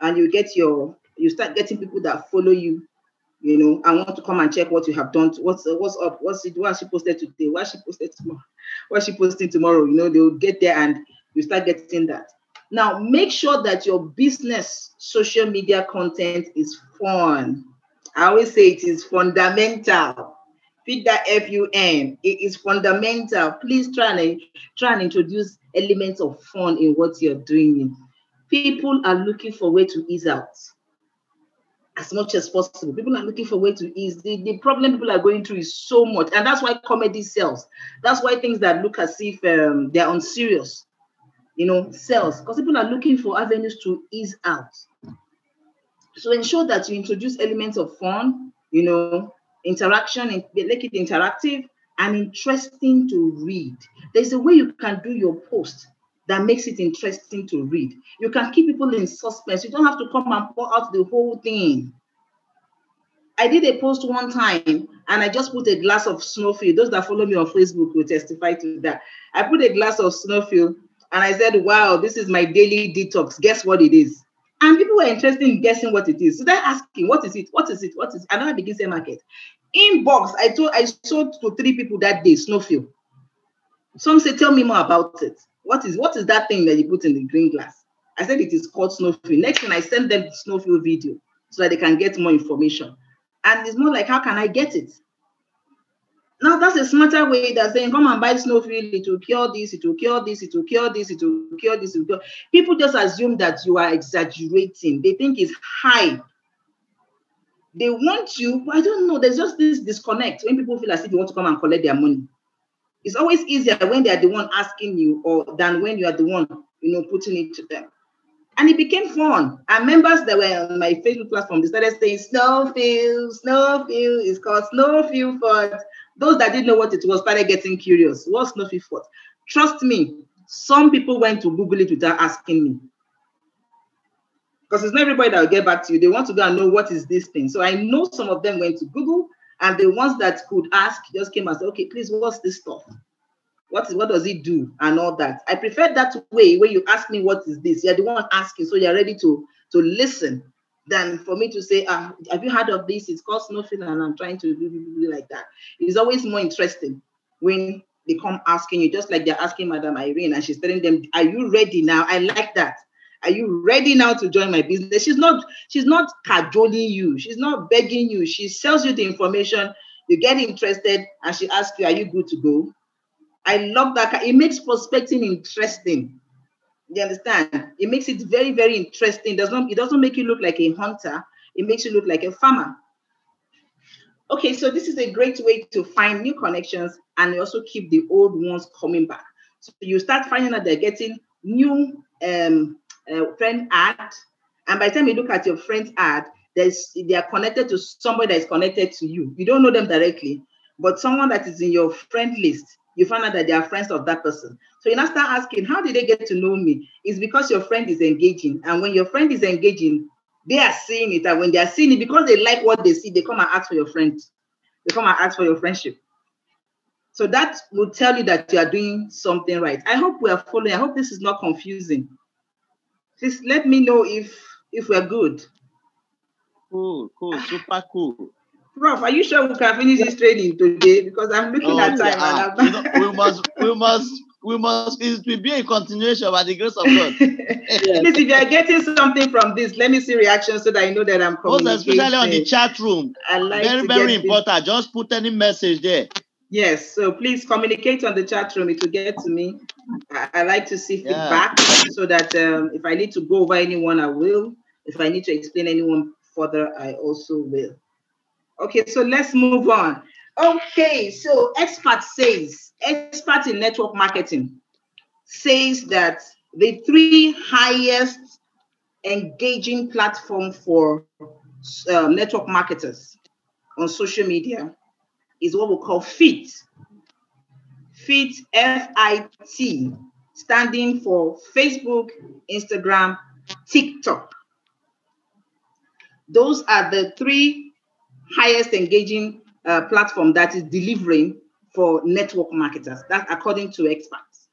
A: And you start getting people that follow you, and want to come and check what you have done. What's up? What she posted today? What she posted tomorrow? What she posting tomorrow? They'll get there and you start getting that. Now, make sure that your business social media content is fun. I always say it is fundamental. Pick that FUN. It is fundamental. Please try and introduce elements of fun in what you're doing. People are looking for a way to ease out as much as possible. People are looking for a way to ease. The problem people are going through is so much. And that's why comedy sells. That's why things that look as if they're unserious, sells. Because people are looking for avenues to ease out. So ensure that you introduce elements of fun, interaction, and make it interactive and interesting to read. There's a way you can do your post that makes it interesting to read. You can keep people in suspense. You don't have to come and pour out the whole thing. I did a post one time and I just put a glass of snowfield. Those that follow me on Facebook will testify to that. I put a glass of snowfield and I said, wow, this is my daily detox. Guess what it is? And people were interested in guessing what it is. So they're asking, what is it? What is it? What is it? And then I begin to say market. Inbox, I sold to 3 people that day, snowfield. Some say, tell me more about it. What is that thing that you put in the green glass? I said it is called snowfield. Next thing I send them the snowfield video so that they can get more information. And it's more like, how can I get it? Now that's a smarter way than saying, come and buy snowfield, it will cure this, it will cure this, it will cure this, it will cure this, it will cure. People just assume that you are exaggerating. They think it's hype. They want you, but I don't know, there's just this disconnect when people feel as if they want to come and collect their money. It's always easier when they are the one asking you than when you are the one, putting it to them. And it became fun. And members that were on my Facebook platform, they started saying, snowfield is called snowfield fort. Those that didn't know what it was started getting curious. What's snowfield fort? Trust me, some people went to Google it without asking me. Because it's not everybody that will get back to you. They want to go and know what is this thing. So I know some of them went to Google, and the ones that could ask just came and said, okay, please, what's this stuff? What does it do? And all that. I prefer that way where you ask me what is this? You're the one asking, so you're ready to listen, than for me to say, have you heard of this? It's called snowfield, and I'm trying to do like that. It's always more interesting when they come asking you, just like they're asking Madam Irene, and she's telling them, are you ready now? I like that. Are you ready now to join my business? She's not cajoling you. She's not begging you. She sells you the information. You get interested, and she asks you, are you good to go? I love that. It makes prospecting interesting. You understand? It makes it very, very interesting. It doesn't make you look like a hunter. It makes you look like a farmer. Okay, so this is a great way to find new connections and also keep the old ones coming back. So you start finding that they're getting new friend ad. And by the time you look at your friend's ad, they are connected to somebody that is connected to you. You don't know them directly, but someone that is in your friend list, you find out that they are friends of that person. So you now start asking, how did they get to know me? It's because your friend is engaging. And when your friend is engaging, they are seeing it. And when they are seeing it, because they like what they see, they come and ask for your friend. They come and ask for your friendship. So that will tell you that you are doing something right. I hope we are following. I hope this is not confusing. Please let me know if we're good.
B: Cool, super cool.
A: Prof, are you sure we can finish this training today? Because I'm looking at time and
B: we must. It will be a continuation by the grace of God.
A: Please, if you are getting something from this, let me see reactions so that I know that I'm communicating.
B: Most especially on the chat room. Very important. Just put any message there.
A: Yes, so please communicate on the chat room. It will get to me. I like to see feedback so that if I need to go over anyone, I will. If I need to explain anyone further, I also will. Okay, so let's move on. Okay, so expert in network marketing says that the 3 highest engaging platform for network marketers on social media is what we call FIT. FIT, F-I-T, standing for Facebook, Instagram, TikTok. Those are the 3 highest engaging platform that is delivering for network marketers. That's according to experts.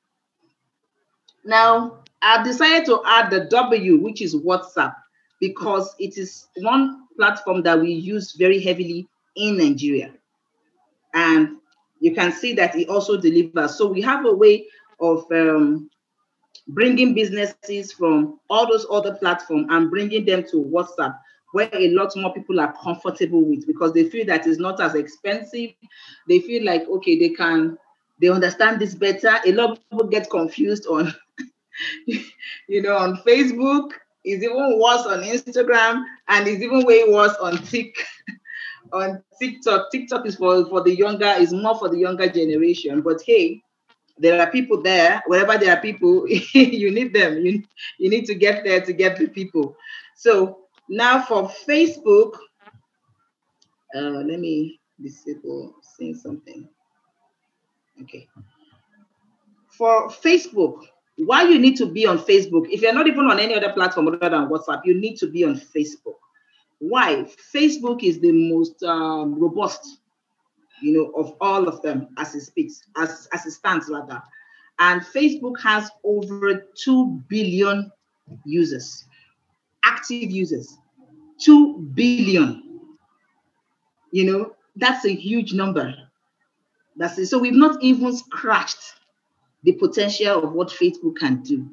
A: Now, I've decided to add the W, which is WhatsApp, because it is one platform that we use very heavily in Nigeria. And you can see that it also delivers. So we have a way of bringing businesses from all those other platforms and bringing them to WhatsApp, where a lot more people are comfortable with, because they feel that it's not as expensive. They feel like, okay, they understand this better. A lot of people get confused on, on Facebook. It's even worse on Instagram, and it's even way worse on TikTok. TikTok is for the younger, is more for the younger generation. But hey, there are people there. Wherever there are people, you need them. You need to get there to get the people. So now for Facebook, let me disable saying something. Okay. For Facebook, why you need to be on Facebook? If you're not even on any other platform other than WhatsApp, you need to be on Facebook. Why? Facebook is the most robust, of all of them as it speaks, as it stands rather. And Facebook has over 2 billion users, active users, 2 billion. That's a huge number. That's it. So we've not even scratched the potential of what Facebook can do.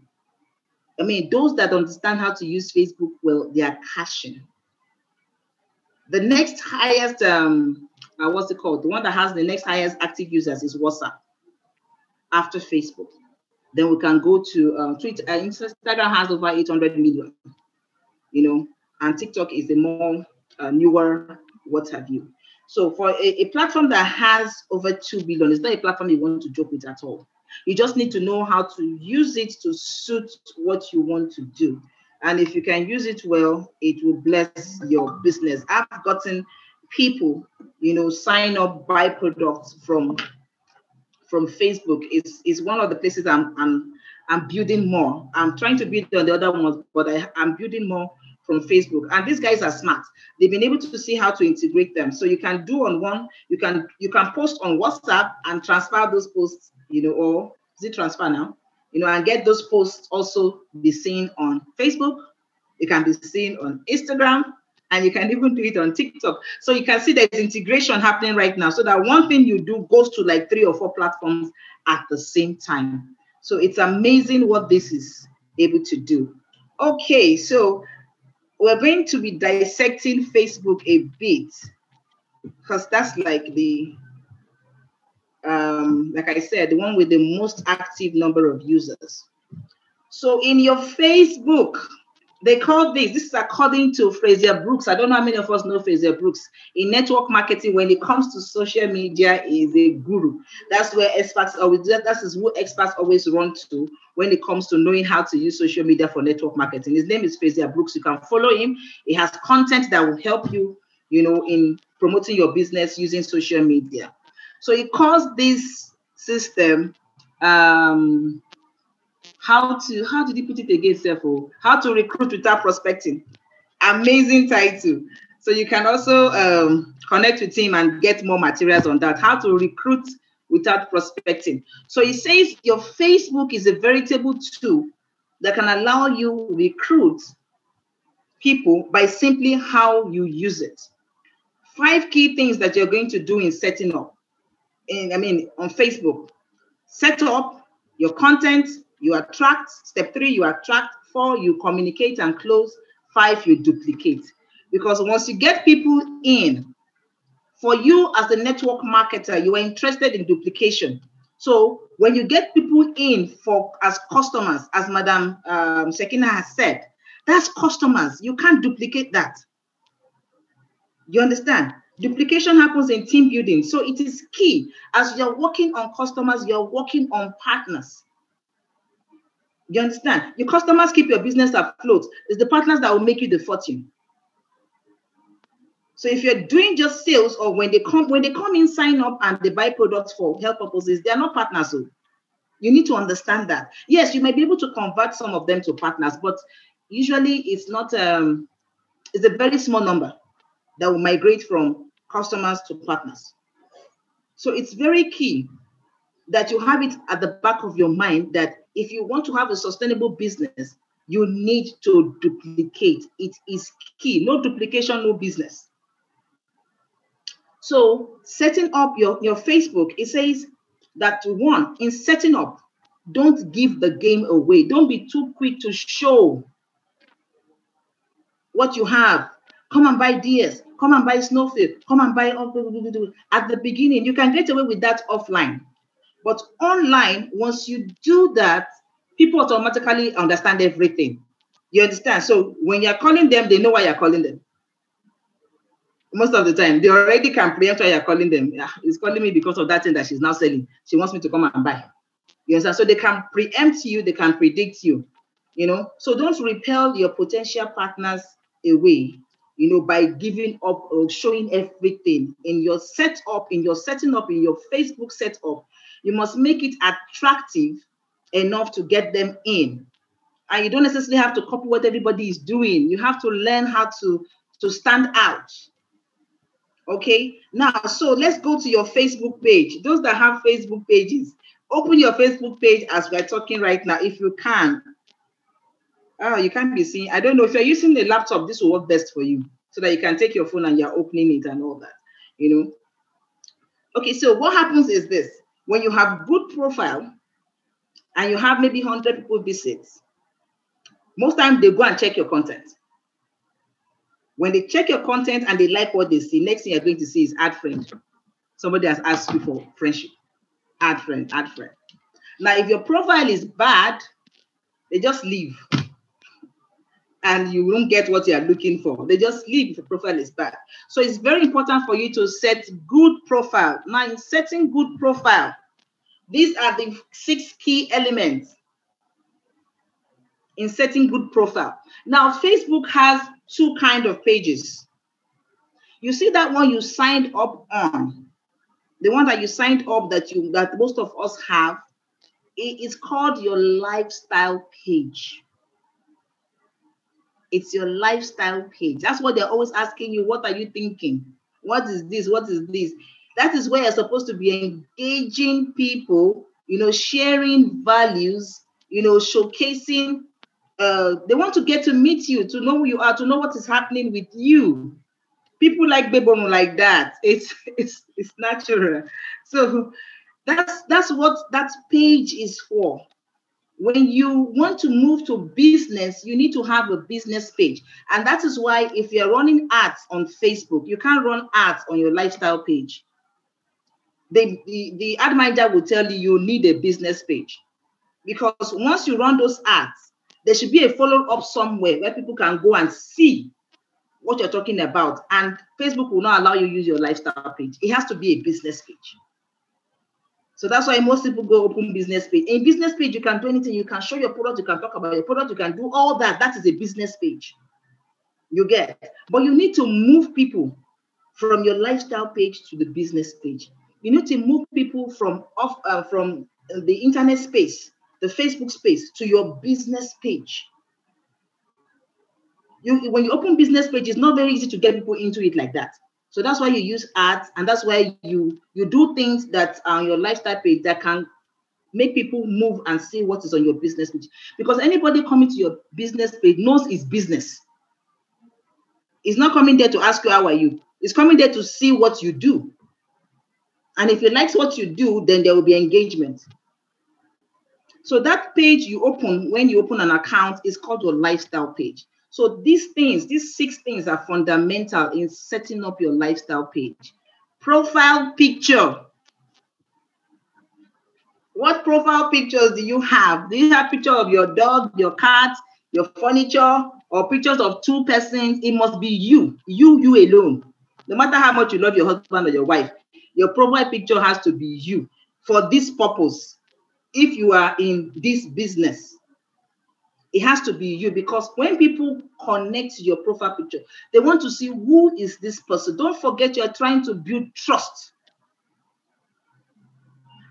A: I mean, those that understand how to use Facebook well, they are cashing. The next highest, what's it called? The one that has the next highest active users is WhatsApp after Facebook. Then we can go to Twitter. Instagram has over 800 million, and TikTok is the more newer, what have you. So for a platform that has over 2 billion, it's not a platform you want to joke with at all. You just need to know how to use it to suit what you want to do. And if you can use it well, it will bless your business. I've gotten people, sign up, buy products from Facebook. It's one of the places I'm building more. I'm trying to build on the other ones, but I'm building more from Facebook. And these guys are smart. They've been able to see how to integrate them. So you can do on one, you can post on WhatsApp and transfer those posts, or is it transfer now? And get those posts also be seen on Facebook. It can be seen on Instagram, and you can even do it on TikTok. So you can see there's integration happening right now. So that one thing you do goes to like 3 or 4 platforms at the same time. So it's amazing what this is able to do. Okay, so we're going to be dissecting Facebook a bit, because that's like like I said, the one with the most active number of users. So in your Facebook, they call this is according to Fraser Brooks. I don't know how many of us know Fraser Brooks. In network marketing, when it comes to social media, is a guru. That's where experts always, that is who experts always run to when it comes to knowing how to use social media for network marketing. His name is Fraser Brooks. You can follow him. He has content that will help you, in promoting your business using social media. So he calls this system, how did he put it again, Sefo? How to recruit without prospecting. Amazing title. So you can also connect with him and get more materials on that. How to recruit without prospecting. So it says your Facebook is a veritable tool that can allow you recruit people by simply how you use it. 5 key things that you're going to do in setting up, on Facebook. Set up your content, you attract. Step 3, you attract. 4, you communicate and close. 5, you duplicate. Because once you get people in, for you as a network marketer, you are interested in duplication. So when you get people in as customers, as Madam Sekina has said, that's customers. You can't duplicate that. You understand? Duplication happens in team building. So it is key. As you're working on customers, you're working on partners. You understand? Your customers keep your business afloat. It's the partners that will make you the fortune. So if you're doing just sales, or when they come in, sign up and they buy products for health purposes, they're not partners. So you need to understand that. Yes, you may be able to convert some of them to partners, but usually it's not, it's a very small number that will migrate from customers to partners. So it's very key that you have it at the back of your mind that if you want to have a sustainable business, you need to duplicate. It is key. No duplication, no business. So setting up your Facebook, it says that 1, in setting up, don't give the game away. Don't be too quick to show what you have. Come and buy DS, come and buy Snowfield, come and buy. At the beginning, you can get away with that offline. But online, once you do that, people automatically understand everything. You understand? So when you're calling them, they know why you're calling them. Most of the time, they already can preempt why you're calling them. Yeah, he's calling me because of that thing that she's now selling. She wants me to come and buy. You understand? So they can preempt you, they can predict you. So don't repel your potential partners away, by giving up or showing everything in your setup, in your setting up, in your Facebook setup. You must make it attractive enough to get them in. And you don't necessarily have to copy what everybody is doing. You have to learn how to stand out. Okay, now, so let's go to your Facebook page. Those that have Facebook pages, open your Facebook page as we're talking right now, if you can. Oh, you can't be seeing. I don't know if you're using the laptop, this will work best for you so that you can take your phone and you're opening it and all that, Okay, so what happens is this. When you have good profile and you have maybe 100 people visits, most times they go and check your content. When they check your content and they like what they see, next thing you're going to see is add friend. Somebody has asked you for friendship. Add friend, add friend. Now, if your profile is bad, they just leave. And you won't get what you are looking for. They just leave if the profile is bad. So it's very important for you to set good profile. Now, in setting good profile, these are the 6 key elements in setting good profile. Now, Facebook has 2 kinds of pages. You see that one you signed up on, the one that you signed up that most of us have, it is called your lifestyle page. It's your lifestyle page. That's what they're always asking you. What are you thinking? What is this? What is this? That is where you're supposed to be engaging people, sharing values, showcasing. They want to get to meet you, to know who you are, to know what is happening with you. People like Bebon like that. It's natural. So that's what that page is for. When you want to move to business, you need to have a business page. And that is why if you're running ads on Facebook, you can't run ads on your lifestyle page. The ad manager will tell you need a business page. Because once you run those ads, there should be a follow-up somewhere where people can go and see what you're talking about. And Facebook will not allow you to use your lifestyle page. It has to be a business page. So that's why most people go open business page. In business page, you can do anything. You can show your product. You can talk about your product. You can do all that. That is a business page. You get. But you need to move people from your lifestyle page to the business page. You need to move people from the internet space, the Facebook space, to your business page. When you open business page, it's not very easy to get people into it like that. So that's why you use ads, and that's why you do things that are on your lifestyle page that can make people move and see what is on your business page. Because anybody coming to your business page knows it's business. It's not coming there to ask you how are you. It's coming there to see what you do. And if you like what you do, then there will be engagement. So that page you open when you open an account is called your lifestyle page. So these 6 things are fundamental in setting up your lifestyle page. Profile picture. What profile pictures do you have? Do you have picture of your dog, your cat, your furniture, or pictures of 2 persons? It must be you alone. No matter how much you love your husband or your wife, your profile picture has to be you for this purpose. If you are in this business, it has to be you, because when people connect to your profile picture, they want to see who is this person. Don't forget, you're trying to build trust.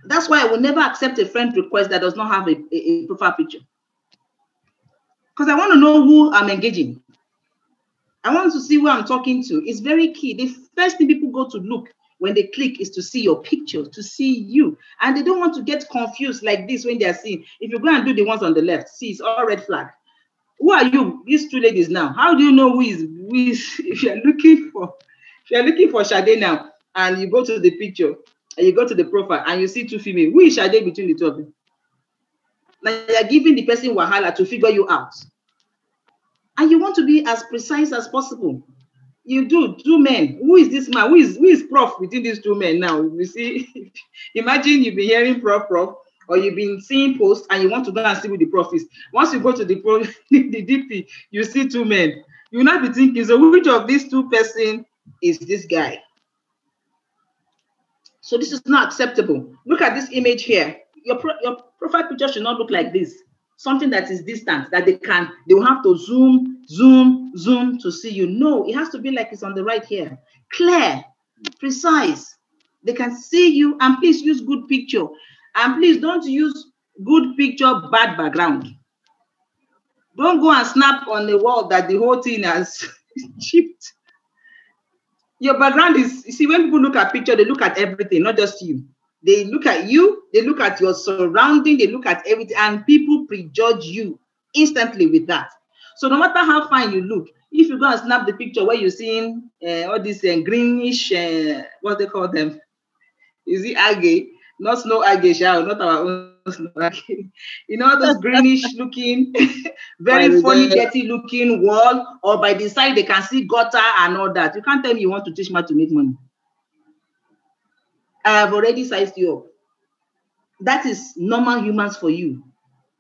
A: That's why I will never accept a friend request that does not have a profile picture. Because I want to know who I'm engaging. I want to see who I'm talking to. It's very key. The first thing people go to look when they click is to see your picture, to see you. And they don't want to get confused like this when they are seeing. If you go and do the ones on the left, see, it's all red flag. Who are you? These 2 ladies now. How do you know who is if you're looking for Sade now, and you go to the picture and you go to the profile and you see 2 female, who is Sade between the 2 of them? Now you're giving the person wahala to figure you out. And you want to be as precise as possible. You do 2 men. Who is this man? Who is prof between these 2 men now? You see, imagine you've been hearing prof, or you've been seeing posts and you want to go and see who the prof is. Once you go to the DP, you see 2 men. You will not be thinking, so which of these 2 persons is this guy? So this is not acceptable. Look at this image here. Your profile picture should not look like this. Something that is distant, that they will have to zoom to see you. No, it has to be like it's on the right here. Clear, precise. They can see you, and please use good picture. And please don't use good picture, bad background. Don't go and snap on the wall that the whole thing has chipped. Your background is, you see, when people look at picture, they look at everything, not just you. They look at you, they look at your surrounding, they look at everything, and people prejudge you instantly with that. So no matter how fine you look, if you go and snap the picture where you're seeing all these greenish, what they call them? Is it algae? Not snow algae, not our own snow algae. You know, those greenish looking, very funny, dirty looking wall, or by the side they can see gutter and all that. You can't tell me you want to teach me to make money. I have already sized you up. That is normal humans for you.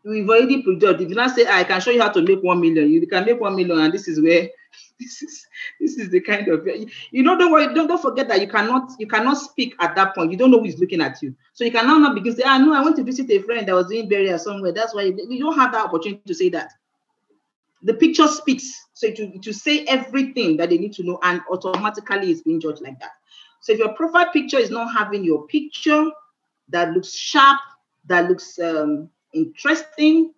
A: We've already prejudged. If you not say, I can show you how to make 1 million, you can make 1 million, and this is where this is the kind of, you know, don't worry, don't forget that you cannot speak at that point. You don't know who is looking at you. So you can now not begin to say, no, I want to visit a friend that was doing burial somewhere. That's why you don't have that opportunity to say that. The picture speaks. So to say everything that they need to know, and automatically it's being judged like that. So if your profile picture is not having your picture that looks sharp, that looks interesting,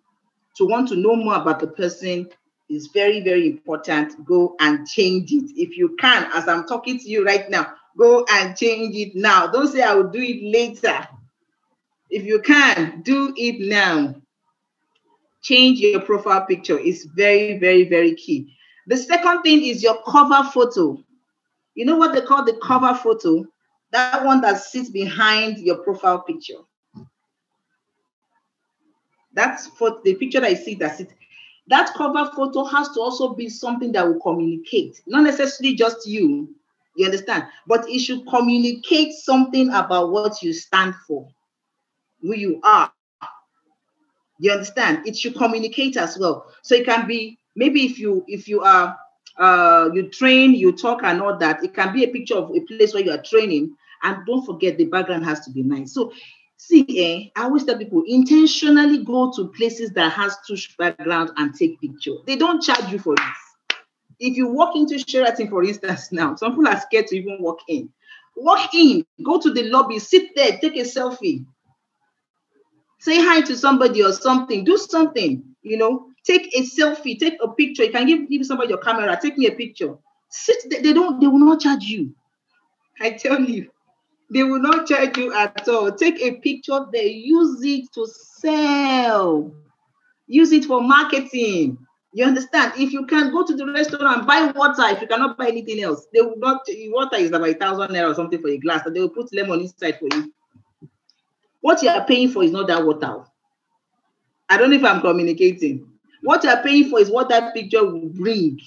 A: to want to know more about the person, is very, very important. Go and change it. If you can, as I'm talking to you right now, go and change it now. Don't say I will do it later. If you can, do it now. Change your profile picture. It's very, very, very key. The second thing is your cover photo. You know what they call the cover photo? That one that sits behind your profile picture. That's for the picture that you see that sits. That cover photo has to also be something that will communicate, not necessarily just you understand? But it should communicate something about what you stand for, who you are. You understand? It should communicate as well. So it can be, maybe if you are you train, you talk and all that, it can be a picture of a place where you are training, and don't forget the background has to be nice. So see, I always tell people, intentionally go to places that has tush background and take picture. They don't charge you for this. If you walk into Sheraton, for instance, now, some people are scared to even walk in. Walk in, go to the lobby, sit there, take a selfie. Say hi to somebody or something, do something, take a selfie, take a picture. You can give somebody your camera, take me a picture. Sit there, they will not charge you. I tell you, they will not charge you at all. Take a picture, they use it to sell. Use it for marketing. You understand? If you can go to the restaurant and buy water, if you cannot buy anything else, they will not. Water is about 1,000 naira or something for a glass, and they will put lemon inside for you. What you are paying for is not that water. I don't know if I'm communicating. What you are paying for is what that picture will bring.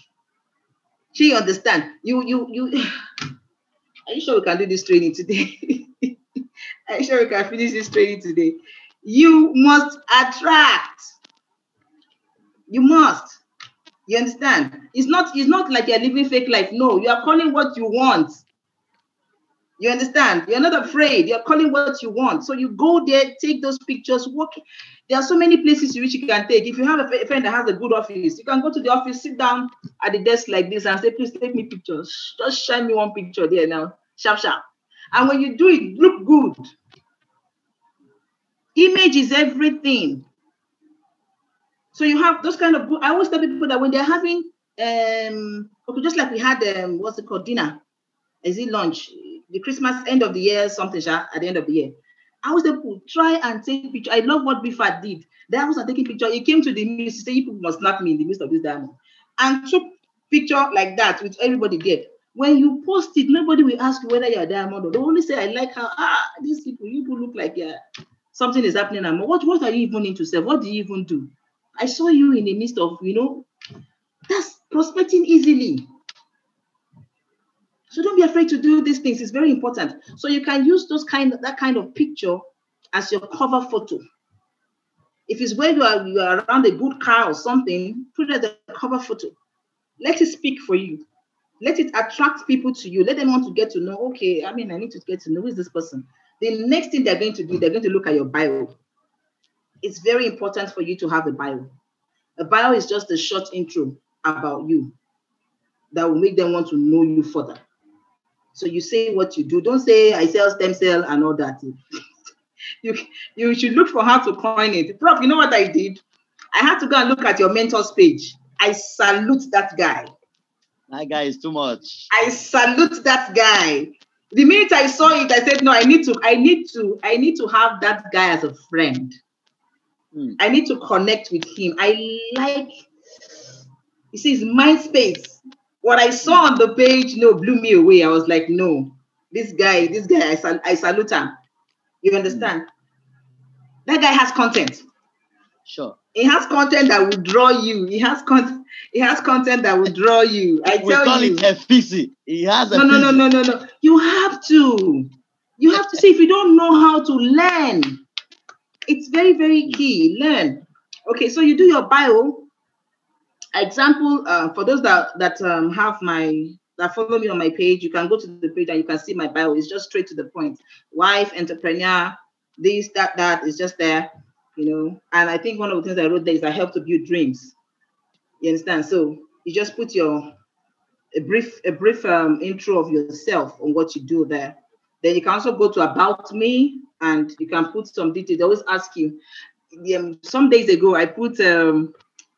A: So you understand? You. Are you sure we can do this training today? Are you sure we can finish this training today? You must attract. You must. You understand? It's not like you're living fake life. No, you are calling what you want. You understand? You're not afraid. You're calling what you want. So you go there, take those pictures, walk. There are so many places which you can take. If you have a friend that has a good office, you can go to the office, sit down at the desk like this and say, please take me pictures. Just shine me one picture there now. Sharp, sharp. And when you do it, look good. Image is everything. So you have those kind of, I always tell people that when they're having, okay, just like we had, what's it called, dinner, is it lunch, the Christmas, end of the year, something, at the end of the year. I always tell people, try and take picture. I love what Bifat did. Then I was taking picture. He came to the midst, he said, you people must snap me in the midst of this diamond. And took picture like that with everybody there. When you post it, nobody will ask you whether you're a diamond or they only say, I like how, these people, you people look like something is happening. What are you even into, self? What do you even do? I saw you in the midst of, that's prospecting easily. So don't be afraid to do these things. It's very important. So you can use that kind of picture as your cover photo. If it's where you are around a good car or something, put it as a cover photo. Let it speak for you. Let it attract people to you. Let them want to get to know, okay, I need to get to know who is this person. The next thing they're going to do, they're going to look at your bio. It's very important for you to have a bio. A bio is just a short intro about you that will make them want to know you further. So you say what you do. Don't say I sell stem cell and all that. You should look for how to coin it. Prof, you know what I did? I had to go and look at your mentor's page. I salute that guy.
B: That guy is too much.
A: I salute that guy. The minute I saw it, I said, no, I need to have that guy as a friend. I need to connect with him. You see, it's MySpace. What I saw on the page, blew me away. I was like, no, this guy, I salute him. You understand? That guy has content.
B: Sure.
A: He has content that will draw you. He has content that will draw you. I tell you.
B: We call it a fizzy. He has a
A: fizzy. No. You have to. You have to see if you don't know how to learn. It's very, very key. Learn. Okay, so you do your bio. Example, for those that follow me on my page, you can go to the page and you can see my bio. It's just straight to the point. Wife, entrepreneur, this, that is just there, And I think one of the things I wrote there is I help to build dreams. You understand? So you just put a brief intro of yourself on what you do there. Then you can also go to about me and you can put some details. They always ask you. Some days ago, I put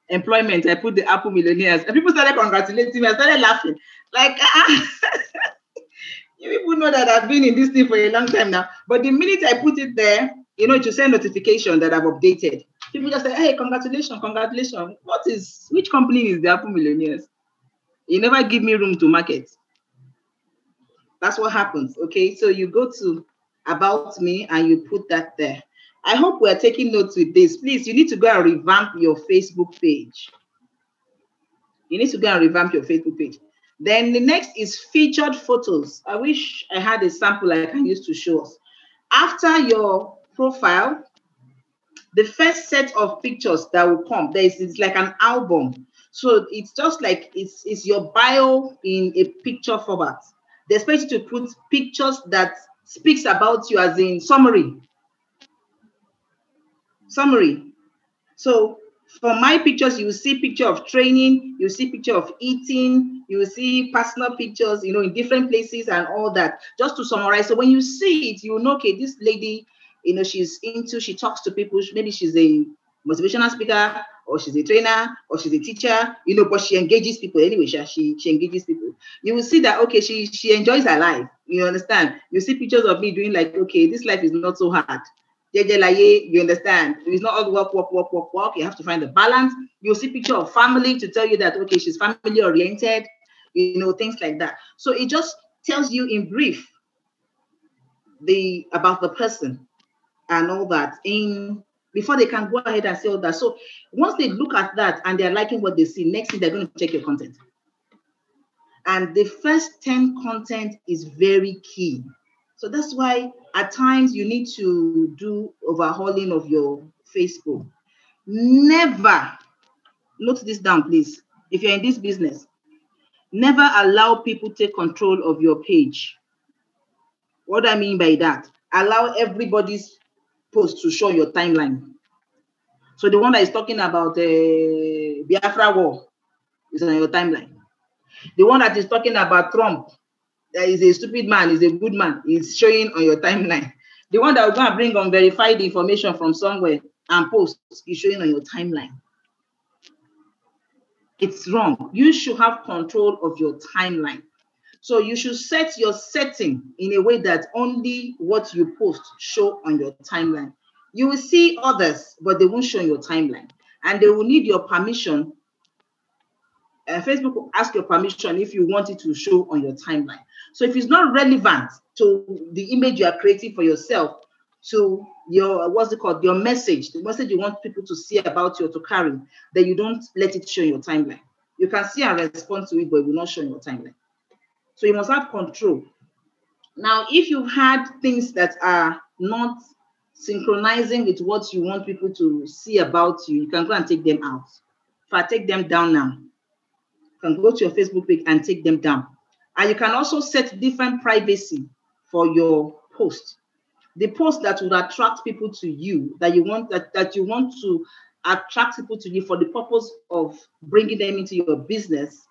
A: employment. I put the Apple millionaires, and people started congratulating me. I started laughing. Like, you people know that I've been in this thing for a long time now. But the minute I put it there, to send notification that I've updated, people just say, "Hey, congratulations! Which company is the Apple millionaires?" You never give me room to market. That's what happens. Okay, so you go to about me and you put that there. I hope we're taking notes with this. Please, you need to go and revamp your Facebook page. Then the next is featured photos. I wish I had a sample I can use to show us. After your profile, the first set of pictures that will come, it's like an album. So it's just like it's your bio in a picture format. They expect you to put pictures that speaks about you, as in summary. So for my pictures, you will see picture of training, you see picture of eating, you will see personal pictures, in different places and all that, just to summarize. So when you see it, you will know, okay, this lady, she talks to people, maybe she's a motivational speaker, or she's a trainer, or she's a teacher, but she engages people anyway. She engages people. You will see that, okay, she enjoys her life. You understand? You see pictures of me doing like, okay, this life is not so hard. You understand? It's not all work. You have to find the balance. You'll see picture of family to tell you that, okay, she's family oriented, things like that. So it just tells you in brief about the person and all that before they can go ahead and say all that. So once they look at that and they're liking what they see, next thing they're going to check your content. And the first 10 content is very key. So that's why at times you need to do overhauling of your Facebook. Never, note this down, please. If you're in this business, never allow people take control of your page. What I mean by that, allow everybody's post to show your timeline. So the one that is talking about the Biafra war is on your timeline. The one that is talking about Trump, that is a stupid man, is a good man, is showing on your timeline. The one that will go and bring unverified information from somewhere and post is showing on your timeline. It's wrong. You should have control of your timeline. So you should set your setting in a way that only what you post show on your timeline. You will see others, but they won't show on your timeline. And they will need your permission. Facebook will ask your permission if you want it to show on your timeline. So if it's not relevant to the image you are creating for yourself, to your, your message, the message you want people to see about you or to carry, then you don't let it show in your timeline. You can see and respond to it, but it will not show in your timeline. So you must have control. Now, if you've had things that are not synchronizing with what you want people to see about you, you can go and take them out. If I take them down now, you can go to your Facebook page and take them down. And you can also set different privacy for your post. The post that would attract people to you, that you want to attract people to you for the purpose of bringing them into your business,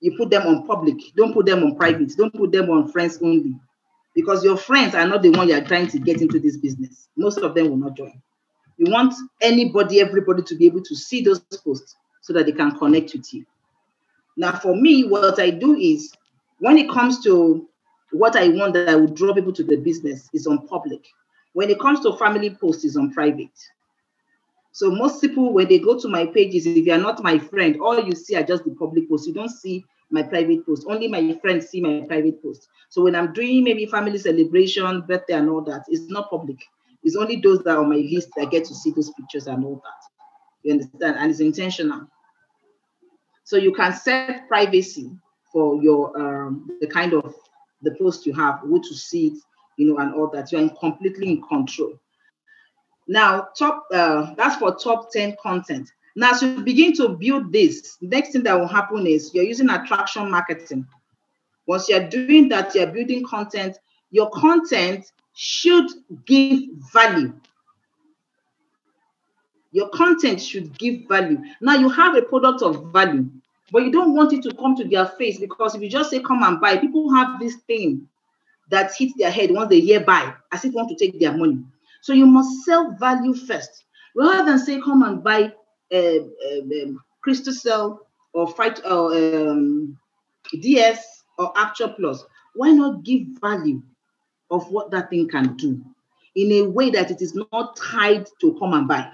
A: you put them on public. Don't put them on private. Don't put them on friends only. Because your friends are not the one you're trying to get into this business. Most of them will not join. You want everybody to be able to see those posts so that they can connect with you. Now, for me, what I do is, when it comes to what I want that I would draw people to the business is on public. When it comes to family posts, is on private. So most people, when they go to my pages, if you're not my friend, all you see are just the public posts. You don't see my private posts. Only my friends see my private posts. So when I'm doing maybe family celebration, birthday and all that, it's not public. It's only those that are on my list that get to see those pictures and all that. You understand? And it's intentional. So you can set privacy for your the kind of the post you have, who to see it, and all that. You're completely in control. Now, that's for top 10 content. Now, as you begin to build this, next thing that will happen is you're using attraction marketing. Once you're doing that, you're building content. Your content should give value. Your content should give value. Now, you have a product of value, but you don't want it to come to their face, because if you just say, come and buy, people have this thing that hits their head once they hear buy, as if they want to take their money. So you must sell value first. Rather than say, come and buy Crystal Cell or DS or Actual Plus, why not give value of what that thing can do in a way that it is not tied to come and buy?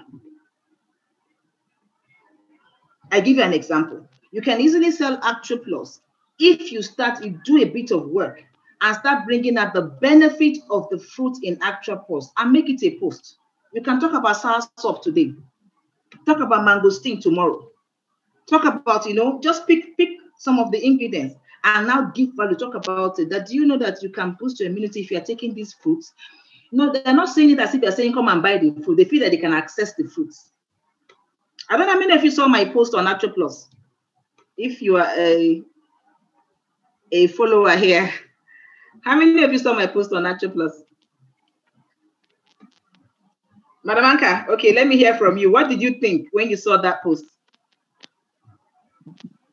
A: I give you an example. You can easily sell Actual Plus if you do a bit of work and start bringing out the benefit of the fruit in Actual Plus and make it a post. You can talk about soursop today. Talk about mangosteen tomorrow. Talk about, just pick some of the ingredients and now give value. Talk about it. That do you know that you can boost your immunity if you're taking these fruits? No, they're not saying it as if they're saying come and buy the fruit. They feel that they can access the fruits. I don't know how many of you saw my post on Actual Plus. If you are a follower here, how many of you saw my post on Actual Plus? Madam Anka, okay, let me hear from you. What did you think when you saw that post?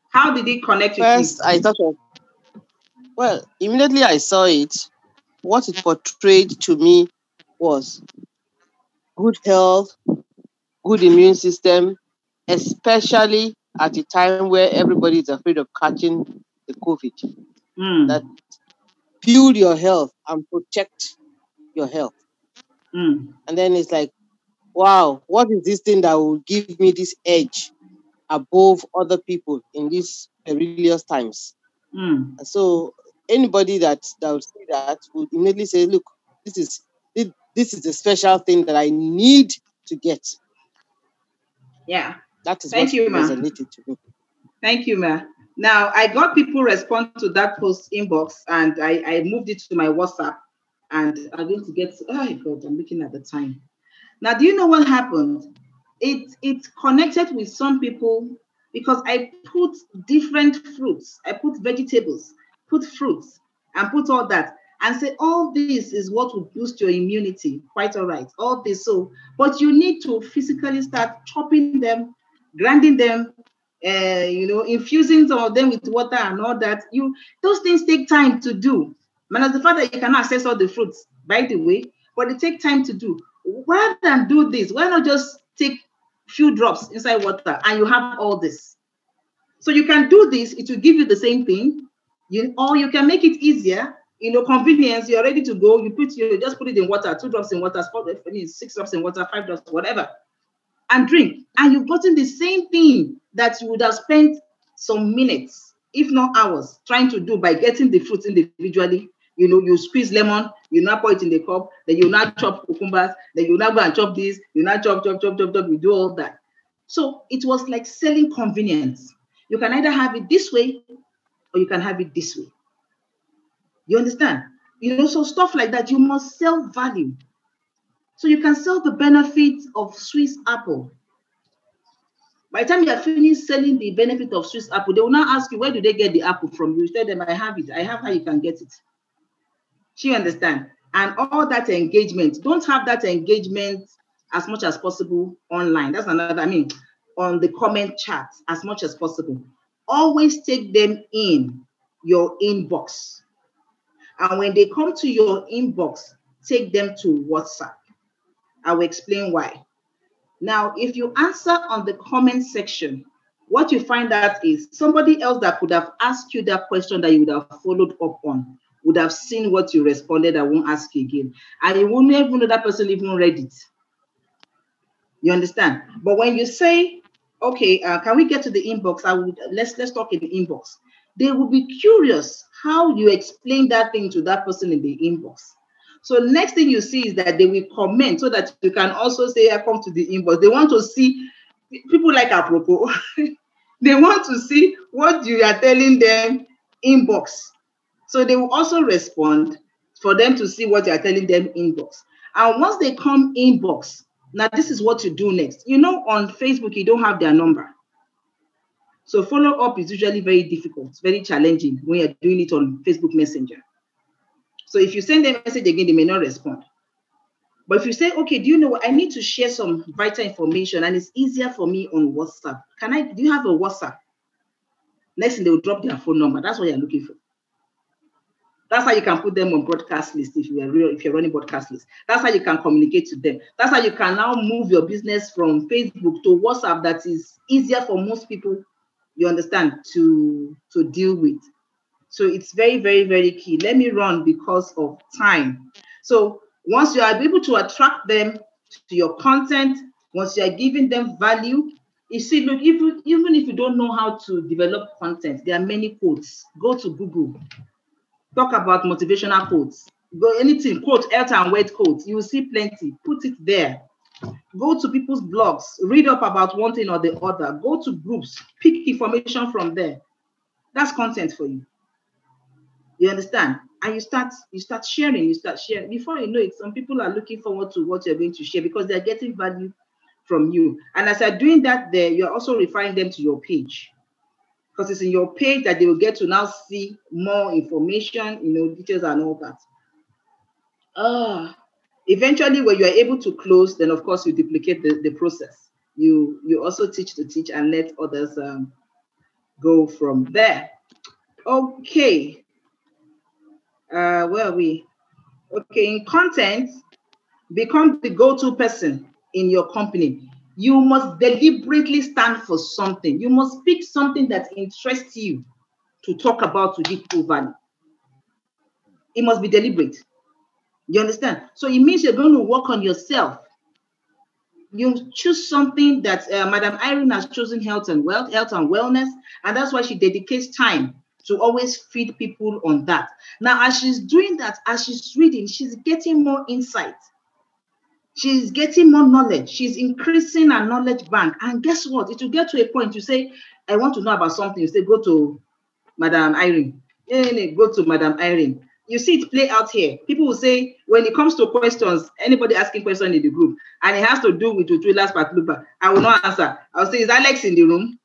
A: How did it connect with you?
G: First, I thought immediately I saw it. What it portrayed to me was good health, good immune system, especially at a time where everybody is afraid of catching the COVID. That build your health and protect your health. And then it's like, wow, what is this thing that will give me this edge above other people in these perilous times? So anybody that would see that would immediately say, look, this is a special thing that I need to get.
A: Yeah.
G: That is
A: Thank
G: what
A: you, ma.
G: resonated to me.
A: Thank you, ma. Now, I got people respond to that post inbox, and I moved it to my WhatsApp, and I'm going to get, oh God, I'm looking at the time. Now, do you know what happened? It connected with some people because I put different fruits. I put vegetables, put fruits, and put all that. And say, all this is what will boost your immunity. Quite all right. All this. So, but you need to physically start chopping them, grinding them, infusing some of them with water and all that. Those things take time to do. Man, as the fact that you cannot access all the fruits, by the way, but it takes time to do. Rather than do this, why not just take few drops inside water and you have all this? So you can do this, it will give you the same thing, or you can make it easier, convenience, you're ready to go, you just put it in water, 2 drops in water, 6 drops in water, 5 drops, whatever, and drink. And you've gotten the same thing that you would have spent some minutes, if not hours, trying to do by getting the fruits individually. You squeeze lemon, you now pour it in the cup, then you now chop cucumbers, then you now go and chop this, you now chop, you do all that. So it was like selling convenience. You can either have it this way or you can have it this way. You understand? So stuff like that, you must sell value. So you can sell the benefits of Swiss apple. By the time you are finished selling the benefit of Swiss apple, they will now ask you, where do they get the apple from? You tell them, I have it. I have how you can get it. Do you understand? And all that engagement, don't have that engagement as much as possible online. That's another, on the comment chat as much as possible. Always take them in your inbox. And when they come to your inbox, take them to WhatsApp. I will explain why. Now, if you answer on the comment section, what you find out is somebody else that could have asked you that question that you would have followed up on would have seen what you responded and won't ask you again. And you won't even know that person even read it. You understand? But when you say, okay, can we get to the inbox? Let's talk in the inbox. They will be curious how you explain that thing to that person in the inbox. So next thing you see is that they will comment so that you can also say, I come to the inbox. They want to see, people like apropos, they want to see what you are telling them inbox. So they will also respond for them to see what you are telling them inbox. And once they come inbox, now this is what you do next. On Facebook, you don't have their number. So follow up is usually very difficult, very challenging when you're doing it on Facebook Messenger. So if you send them a message again, they may not respond. But if you say, okay, do you know what? I need to share some vital information and it's easier for me on WhatsApp. Do you have a WhatsApp? Next thing, they will drop their phone number. That's what you're looking for. That's how you can put them on broadcast list if you're running broadcast list. That's how you can communicate to them. That's how you can now move your business from Facebook to WhatsApp. That is easier for most people, you understand, to deal with. So it's very, very, very key. Let me run because of time. So once you are able to attract them to your content, once you are giving them value, you see, look, even if you don't know how to develop content, there are many quotes. Go to Google. Talk about motivational quotes. Go anything, quote, health and weight quotes. You will see plenty. Put it there. Go to people's blogs. Read up about one thing or the other. Go to groups. Pick information from there. That's content for you. You understand? And you start sharing. Before you know it, some people are looking forward to what you're going to share because they're getting value from you. And as you're doing that there, you're also referring them to your page. Because it's in your page that they will get to now see more information, details and all that. Eventually, when you are able to close, then of course you duplicate the process. You also teach and let others go from there. Okay. Where are we? Okay, in content, become the go-to person in your company. You must deliberately stand for something. You must pick something that interests you to talk about to give full value. It must be deliberate. You understand? So it means you're going to work on yourself. You choose something that Madam Irene has chosen health and wellness, and that's why she dedicates time to always feed people on that. Now, as she's doing that, as she's reading, she's getting more insight. She's getting more knowledge. She's increasing her knowledge bank. And guess what? It will get to a point you say, I want to know about something. You say, go to Madam Irene. Go to Madam Irene. You see it play out here. People will say, when it comes to questions, anybody asking questions in the group, and it has to do with Utwilas Patluba, I will not answer. I'll say, is Alex in the room?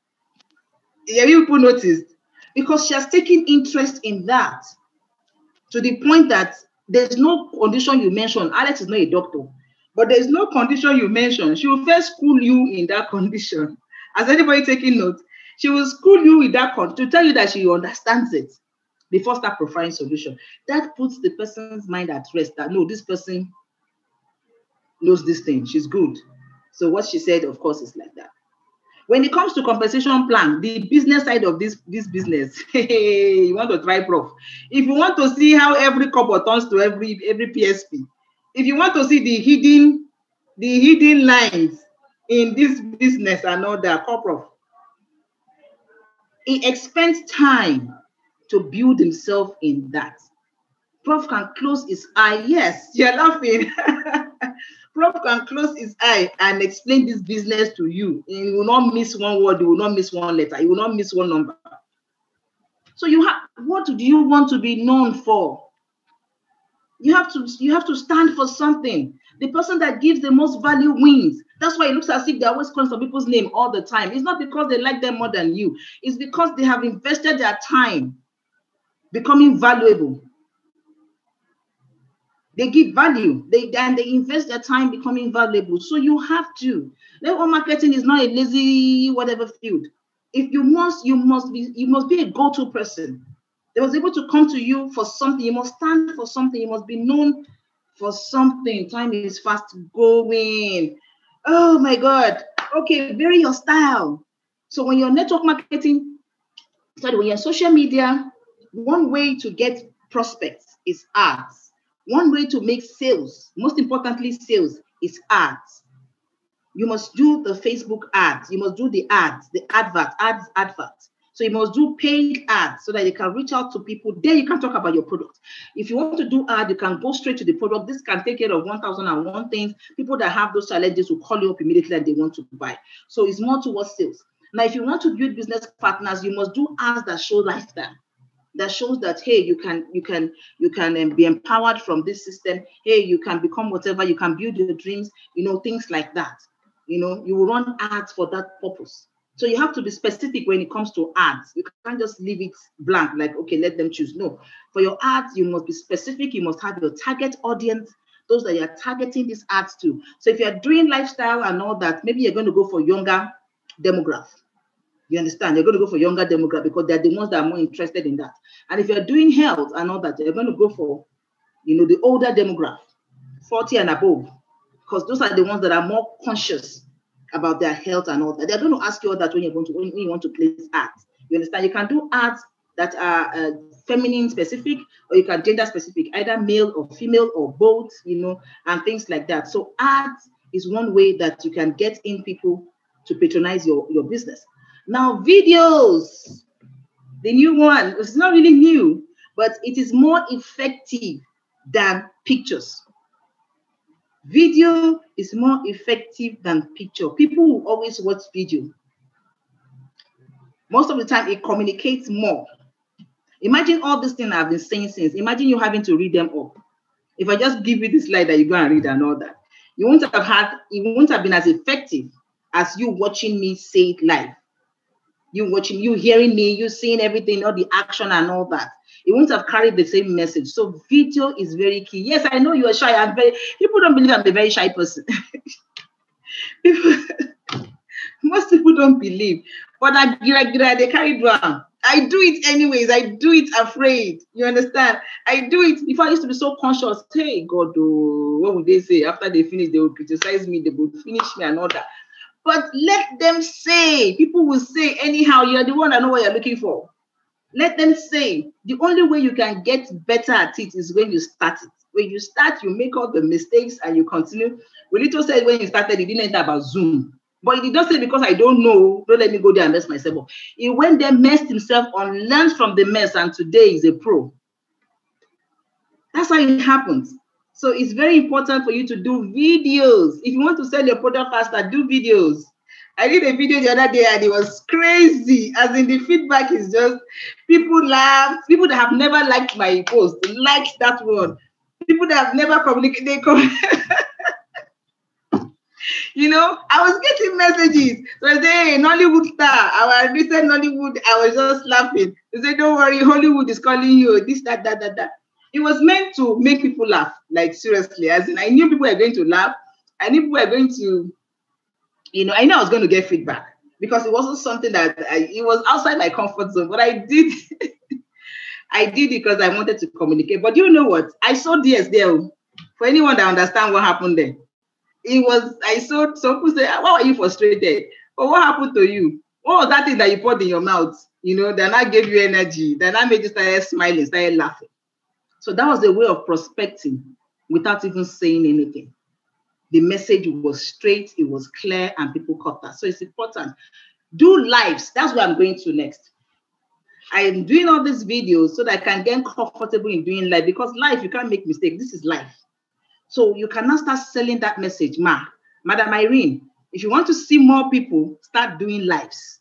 A: Yeah, people noticed. Because she has taken interest in that to the point that there's no condition you mentioned. Alex is not a doctor, but there's no condition you mentioned. She will first school you in that condition. Has anybody taking notes? She will school you in that to tell you that she understands it before start providing solution. That puts the person's mind at rest that no, this person knows this thing. She's good. So what she said, of course, is like that. When it comes to compensation plan, the business side of this business, you want to try prof. If you want to see how every couple turns to every PSP, if you want to see the hidden lines in this business and all that, prof, he expends time to build himself in that. Prof can close his eye. Yes, you're laughing. Prof can close his eye and explain this business to you. He will not miss one word. He will not miss one letter. He will not miss one number. So what do you want to be known for? You have to stand for something. The person that gives the most value wins. That's why it looks as if they're always calling some people's name all the time. It's not because they like them more than you. It's because they have invested their time becoming valuable. They give value. They invest their time becoming valuable. So you have to. Network marketing is not a lazy whatever field. If you must be a go-to person. They was able to come to you for something. You must stand for something. You must be known for something. Time is fast going. Oh my God. Okay, vary your style. So when you're network marketing, when you're social media, one way to get prospects is ads. One way to make sales, most importantly sales, is ads. You must do the Facebook ads. You must do the ads, the adverts. So you must do paid ads so that you can reach out to people. Then you can talk about your product. If you want to do ad, you can go straight to the product. This can take care of 1,001 things. People that have those challenges will call you up immediately and they want to buy. So it's more towards sales. Now, if you want to build business partners, you must do ads that show lifestyle. That shows that, hey, you can be empowered from this system. Hey, you can become whatever. You can build your dreams. Things like that. You will run ads for that purpose. So you have to be specific when it comes to ads. You can't just leave it blank, like, okay, let them choose. No, for your ads, you must be specific. You must have your target audience, those that you're targeting these ads to. So if you're doing lifestyle and all that, maybe you're going to go for younger demographic. You understand? You're going to go for younger demographic because they're the ones that are more interested in that. And if you're doing health and all that, you're going to go for, the older demographic, 40 and above, because those are the ones that are more conscious about their health and all that. They're going to ask you all that when you want to place ads. You understand? You can do ads that are feminine specific, or you can gender specific, either male or female or both, and things like that. So ads is one way that you can get in people to patronize your business. Now, videos, the new one, it's not really new, but it is more effective than pictures. Video is more effective than picture. People will always watch video. Most of the time, it communicates more. Imagine all these things I've been saying since. Imagine you having to read them up. If I just give you the slide that you go and read and all that, it won't have been as effective as you watching me say it live. You watching, you hearing me, you seeing everything, all the action and all that. It won't have carried the same message. So video is very key. Yes, I know you are shy. People don't believe I'm a very shy person. Most people don't believe. But they carry drum. I do it anyways. I do it afraid. You understand? I do it. If I used to be so conscious, hey, God, what would they say? After they finish, they will criticize me. They will finish me and all that. But let them say. People will say anyhow. You're the one that know what you're looking for. Let them say. The only way you can get better at it is when you start it. When you start, you make all the mistakes and you continue. Wilito said when he started, he didn't enter about Zoom. But he did not say because I don't know, don't let me go there and mess myself up. He went there, messed himself on, learned from the mess, and today he's a pro. That's how it happens. So it's very important for you to do videos. If you want to sell your product faster, do videos. I did a video the other day and it was crazy. As in the feedback is just, people laughed. People that have never liked my post, liked that one. People that have never communicated, you know, I was getting messages. So I say, hey, Nollywood star, our recent Nollywood, I was just laughing. They say, don't worry, Hollywood is calling you, this, that. It was meant to make people laugh, like seriously. As in, I knew people were going to laugh. I knew people were going to, you know, I know I was going to get feedback because it wasn't something that, it was outside my comfort zone. But I did, I did it because I wanted to communicate. But you know what? I saw DS there. For anyone that understands what happened there. It was, I saw some people say, why are you frustrated? But what happened to you? What was that thing that you put in your mouth? You know, that I gave you energy, that I made you start smiling, start laughing. So that was a way of prospecting without even saying anything. The message was straight, it was clear, and people caught that. So it's important. Do lives. That's where I'm going to next. I am doing all these videos so that I can get comfortable in doing live, because life, you can't make mistakes. This is life. So you cannot start selling that message, Madam Irene. If you want to see more people, start doing lives.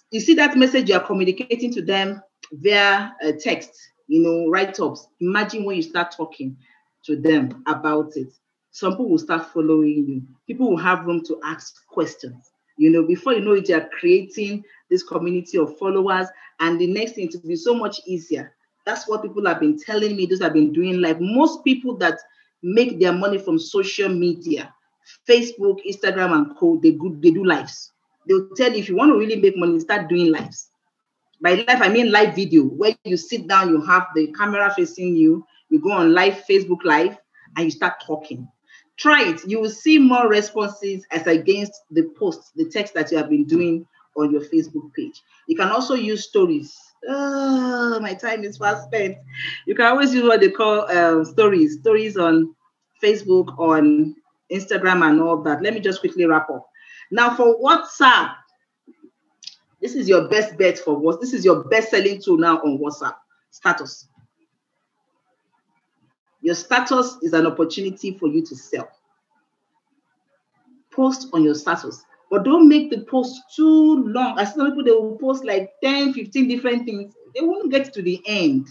A: You see that message, you are communicating to them via text, you know, write-ups. Imagine when you start talking to them about it. Some people will start following you. People will have room to ask questions. You know, before you know it, you are creating this community of followers. And the next thing, to be so much easier. That's what people have been telling me. Those have been doing live. Most people that make their money from social media, Facebook, Instagram, and co, they do lives. They'll tell you, if you want to really make money, start doing lives. By live, I mean live video, where you sit down, you have the camera facing you, you go on live, Facebook Live, and you start talking. Try it. You will see more responses as against the posts, the text that you have been doing on your Facebook page. You can also use stories. Oh, my time is fast spent. You can always use what they call stories on Facebook, on Instagram, and all that. Let me just quickly wrap up. Now, for WhatsApp, this is your best bet for what? This is your best selling tool now on WhatsApp. Status. Your status is an opportunity for you to sell. Post on your status, but don't make the post too long. I see some people, they will post like 10, 15 different things. They won't get to the end.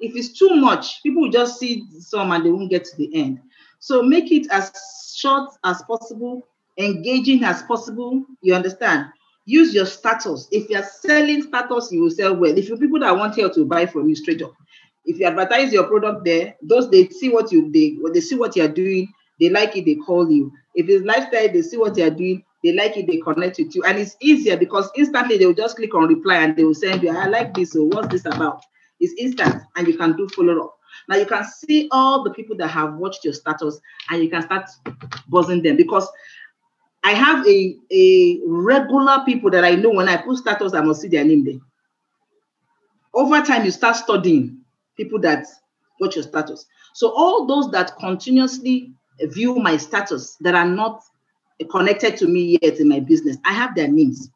A: If it's too much, people will just see some and they won't get to the end. So make it as short as possible, engaging as possible. You understand? Use your status. If you're selling status, you will sell well. If you people that want here to buy from you straight up, if you advertise your product there, those they see what they see what you're doing, they like it, they call you. If it's lifestyle, they see what you're doing, they like it, they connect with you. And it's easier because instantly they will just click on reply and they will send you, I like this, so what's this about? It's instant and you can do follow-up. Now you can see all the people that have watched your status and you can start buzzing them, because I have a regular people that I know when I put status, I must see their name there. Over time, you start studying people that watch your status. So all those that continuously view my status that are not connected to me yet in my business, I have their names.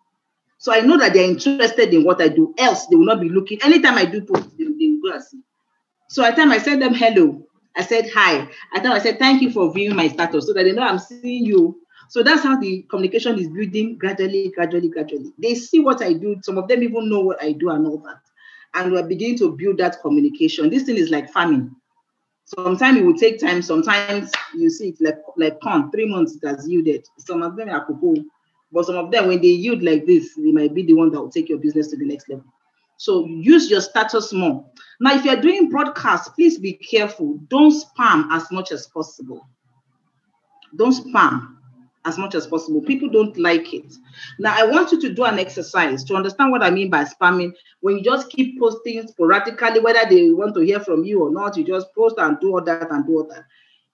A: So I know that they're interested in what I do, else they will not be looking. Anytime I do post, they will go and see. So at time I send them hello, I said hi. At time I said thank you for viewing my status, so that they know I'm seeing you. So that's how the communication is building gradually. They see what I do. Some of them even know what I do and all that. And we're beginning to build that communication. This thing is like farming. Sometimes it will take time. Sometimes you see it like corn, 3 months it has yielded. Some of them are cocoa. But some of them, when they yield like this, they might be the one that will take your business to the next level. So use your status more. Now, if you're doing broadcasts, please be careful. Don't spam as much as possible. Don't spam as much as possible. People don't like it. Now, I want you to do an exercise to understand what I mean by spamming. When you just keep posting sporadically, whether they want to hear from you or not, you just post and do all that and do all that.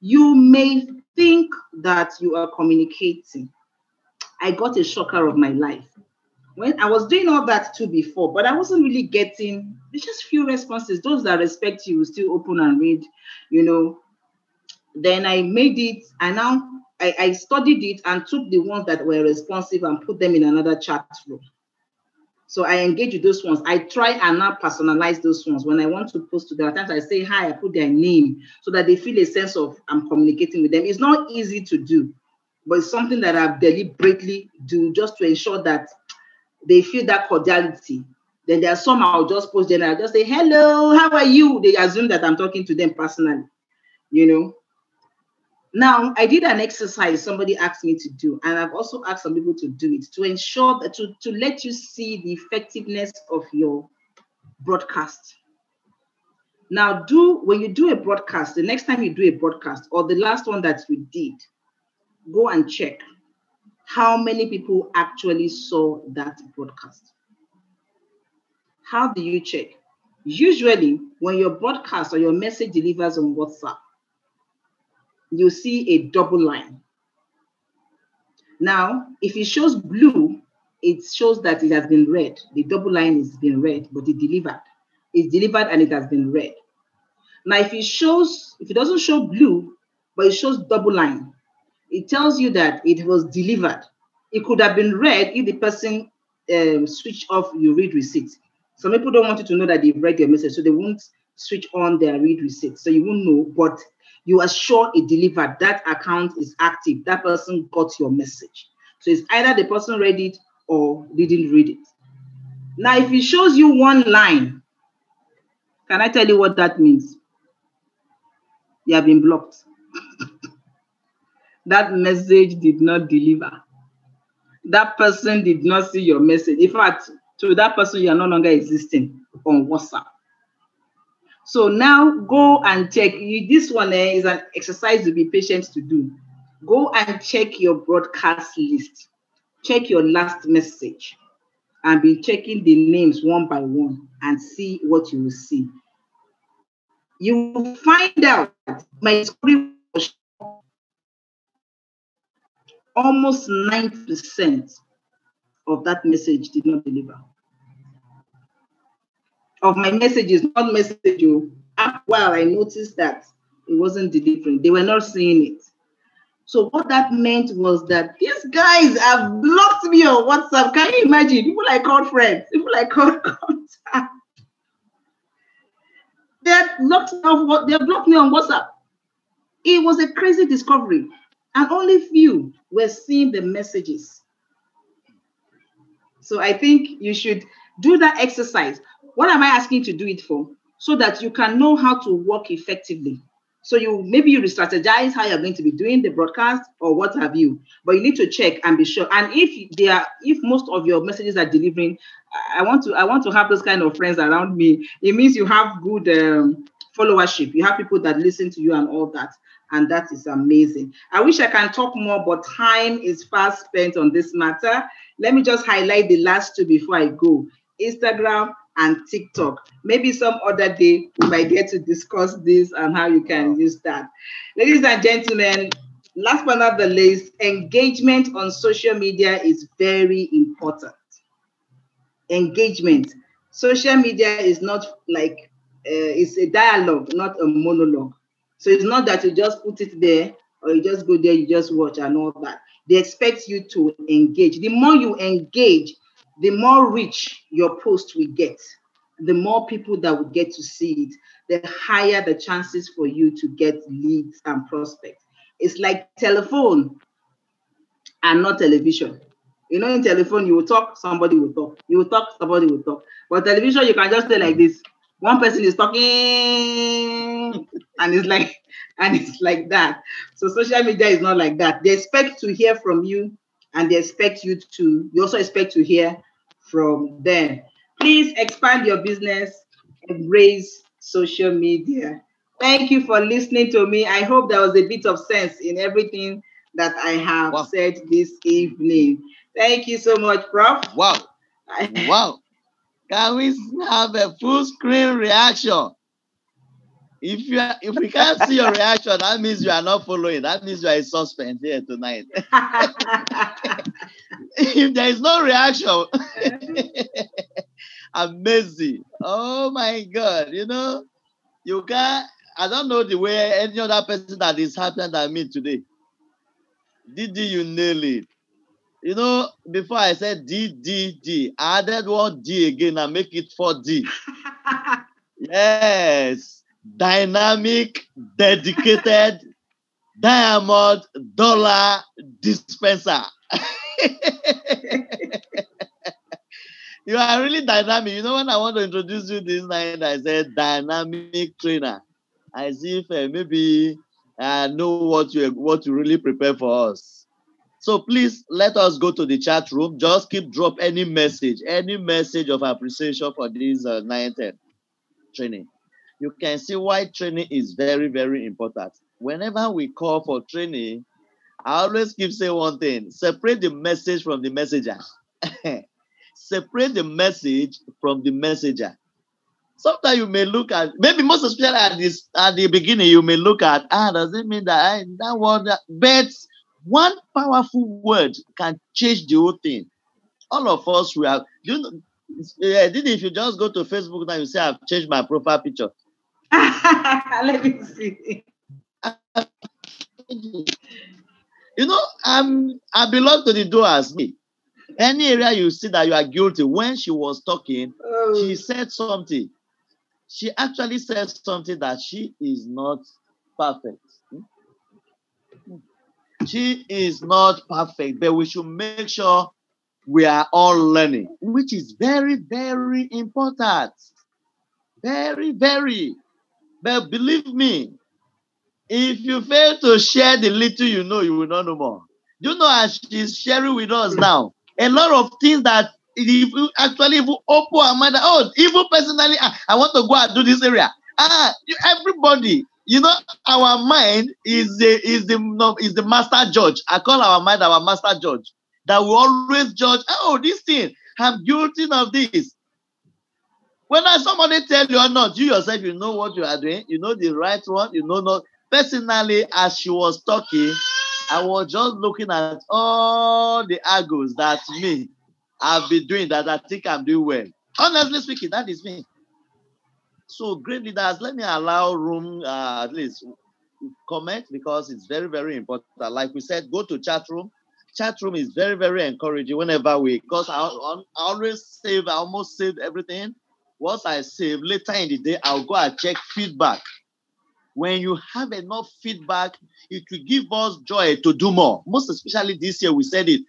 A: You may think that you are communicating, I got a shocker of my life. When I was doing all that too before, but I wasn't really getting, there's just few responses. Those that respect you will still open and read, you know. Then I made it, and now I studied it and took the ones that were responsive and put them in another chat room. So I engage with those ones. I try and now personalize those ones. When I want to post to them, at times I say hi, I put their name so that they feel a sense of I'm communicating with them. It's not easy to do, but it's something that I deliberately do just to ensure that they feel that cordiality. Then there are some I'll just post them. I'll just say, hello, how are you? They assume that I'm talking to them personally, you know. Now, I did an exercise somebody asked me to do, and I've also asked some people to do it to ensure that to let you see the effectiveness of your broadcast. Now, when you do a broadcast, the next time you do a broadcast or the last one that you did, go and check how many people actually saw that broadcast. How do you check? Usually, when your broadcast or your message delivers on WhatsApp, you see a double line. Now, if it shows blue, it shows that it has been read. The double line is been read, but it delivered. It's delivered and it has been read. Now, if it doesn't show blue, but it shows double line, it tells you that it was delivered. It could have been read if the person switched off your read receipt. Some people don't want you to know that they've read your message, so they won't switch on their read receipt. So you won't know, but you are sure it delivered. That account is active. That person got your message. So it's either the person read it or didn't read it. Now, if it shows you one line, can I tell you what that means? You have been blocked. That message did not deliver. That person did not see your message. In fact, to that person, you are no longer existing on WhatsApp. So now go and check. This one is an exercise to be patient to do. Go and check your broadcast list. Check your last message and be checking the names one by one and see what you will see. You will find out my script was almost 9% of that message did not deliver. Of my messages, not message you. Well, I noticed that it wasn't delivering. They were not seeing it. So what that meant was that these guys have blocked me on WhatsApp. Can you imagine? People I called friends, people I called contact. They blocked me on WhatsApp. It was a crazy discovery. And only few were seeing the messages. So I think you should do that exercise. What am I asking you to do it for? So that you can know how to work effectively. So maybe you strategize how you're going to be doing the broadcast or what have you, but you need to check and be sure. And if most of your messages are delivering, I want to have those kind of friends around me. It means you have good followership. You have people that listen to you and all that. And that is amazing. I wish I can talk more, but time is fast spent on this matter. Let me just highlight the last two before I go. Instagram and TikTok. Maybe some other day we might get to discuss this and how you can use that. Ladies and gentlemen, last but not the least, engagement on social media is very important. Engagement. Social media is not like, it's a dialogue, not a monologue. So it's not that you just put it there or you just go there, you just watch and all that. They expect you to engage. The more you engage, the more reach your post will get. The more people that will get to see it, the higher the chances for you to get leads and prospects. It's like telephone and not television. You know, in telephone, you will talk, somebody will talk. You will talk, somebody will talk. But television, you can just stay like this. One person is talking, and it's like that. So social media is not like that. They expect to hear from you, and you also expect to hear from them. Please expand your business, embrace social media. Thank you for listening to me. I hope there was a bit of sense in everything that I have said this evening. Thank you so much, Prof.
B: Wow. Wow. Can we have a full screen reaction? If we can't see your reaction, that means you are not following. That means you are a suspect here tonight. If there is no reaction, amazing. Oh my God. You know, you can't, I don't know the way any other person that is happier than me today. Did you nail it? You know, before I said D, I added one D again and make it 4D. Yes. Dynamic, dedicated, diamond, dollar dispenser. You are really dynamic. You know, when I want to introduce you this night, I said dynamic trainer. As if maybe I know what you really prepare for us. So please let us go to the chat room. Just drop any message of appreciation for this 9-10 training. You can see why training is very, very important. Whenever we call for training, I always keep saying one thing: separate the message from the messenger. Separate the message from the messenger. Sometimes you may look at, maybe most especially at the beginning, you may look at, does it mean that that word? But one powerful word can change the whole thing. All of us, we have, if you just go to Facebook now, you say, I've changed my profile picture.
A: Let me see.
B: You know, I belong to the doers. Any area you see that you are guilty, when she was talking, she said something. She actually said something that she is not perfect. She is not perfect, but we should make sure we are all learning, which is very, very important. Very, very. But believe me, if you fail to share the little you know, you will not know more. You know, as she's sharing with us now, a lot of things that if you actually open our mind, even personally, I want to go and do this area. Everybody, you know, our mind is the master judge. I call our mind our master judge. That will always judge. This thing, I'm guilty of this. Whether somebody tell you or not, you yourself, you know what you are doing. You know the right one. You know not. Personally, as she was talking, I was just looking at all the angles that I've been doing that I think I'm doing well. Honestly speaking, that is me. So great leaders, let me allow room at least comment, because it's very, very important. Like we said, go to chat room. Chat room is very, very encouraging whenever because I almost saved everything. Once I save, later in the day, I'll go and check feedback. When you have enough feedback, it will give us joy to do more. Most especially this year, we said it.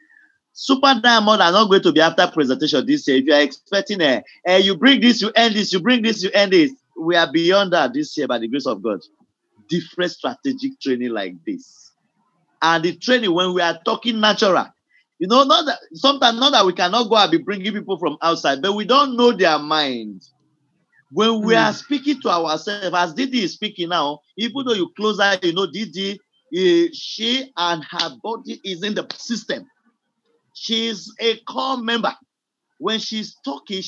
B: Super Diamond are not going to be after presentation this year. If you are expecting you bring this, you end this, you bring this, you end this. We are beyond that this year by the grace of God. Different strategic training like this. And the training, when we are talking natural, you know, sometimes not that we cannot go and be bringing people from outside, but we don't know their mind. When we are speaking to ourselves, as Didi is speaking now, even though you close eye, you know, Didi, she and her body is in the system. She's a core member. When she's talking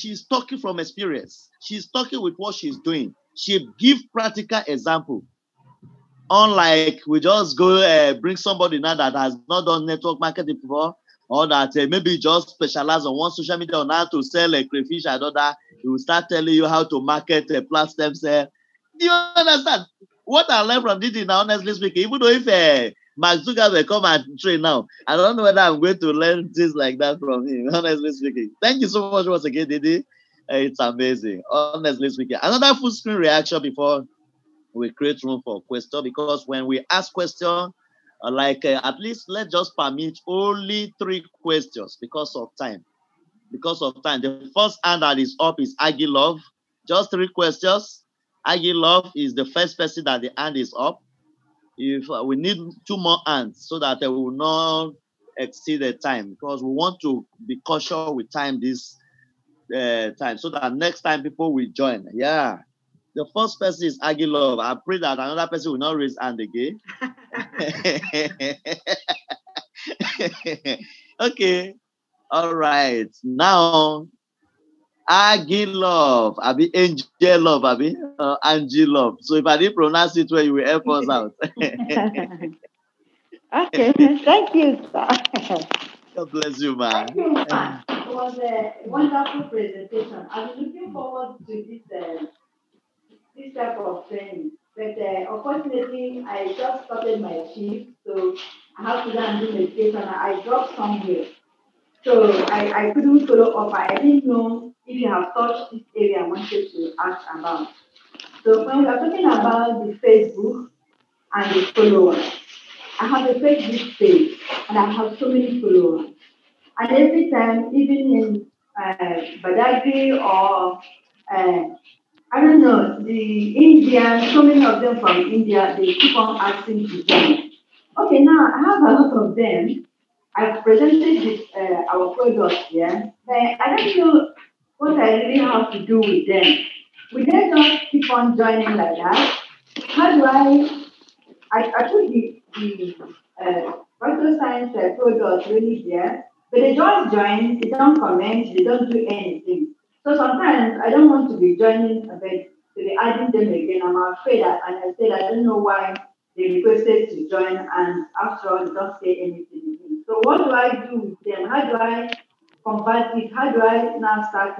B: from experience. She's talking with what she's doing. She gives practical example. Unlike we just go bring somebody now that has not done network marketing before, or that maybe just specialize on one social media on how to sell a crayfish and other, he will start telling you how to market a plant stem cell. Do you understand? What I learned from Didi now, honestly speaking, even though if Mark Zuckerberg will come and train now, I don't know whether I'm going to learn things like that from him, honestly speaking. Thank you so much once again, Didi. It's amazing, honestly speaking. Another full screen reaction before we create room for question, because when we ask question, at least let's just permit only 3 questions because of time. The first hand that is up is Aggie Love. Just 3 questions. Aggie Love is the first person that the hand is up. If we need 2 more hands so that we will not exceed the time, because we want to be cautious with time this time, so that next time people will join. Yeah. The first person is Aggie Love. I pray that another person will not raise hand again. Okay. All right. Now, Aggie Love. Angel Love. Angie Love. So if I didn't pronounce it well, you will help us out.
H: Okay. Thank you, sir.
B: God bless you, man.
H: Thank you, man. It was a wonderful presentation. I'm looking forward to this type of training. But unfortunately, I just started my shift, so I have to go and do meditation. I dropped somewhere. So I couldn't follow up. I didn't know if you have touched this area I wanted to ask about. So when we are talking about the Facebook and the followers, I have a Facebook page and I have so many followers. And every time, even in Badagry or I don't know, the Indians, so many of them from India, they keep on asking to join. Okay, now I have a lot of them. I've presented this, our products here, but I don't know what I really have to do with them. Will they just keep on joining like that? How do I put the Phytoscience products really there, but they just join, they don't comment, they don't do anything. So sometimes I don't want to be joining, but to be adding them again. I'm afraid that, and I said I don't know why they requested to join, and after all, they don't say anything again. So what do I do with them? How do I convert it? How do I now start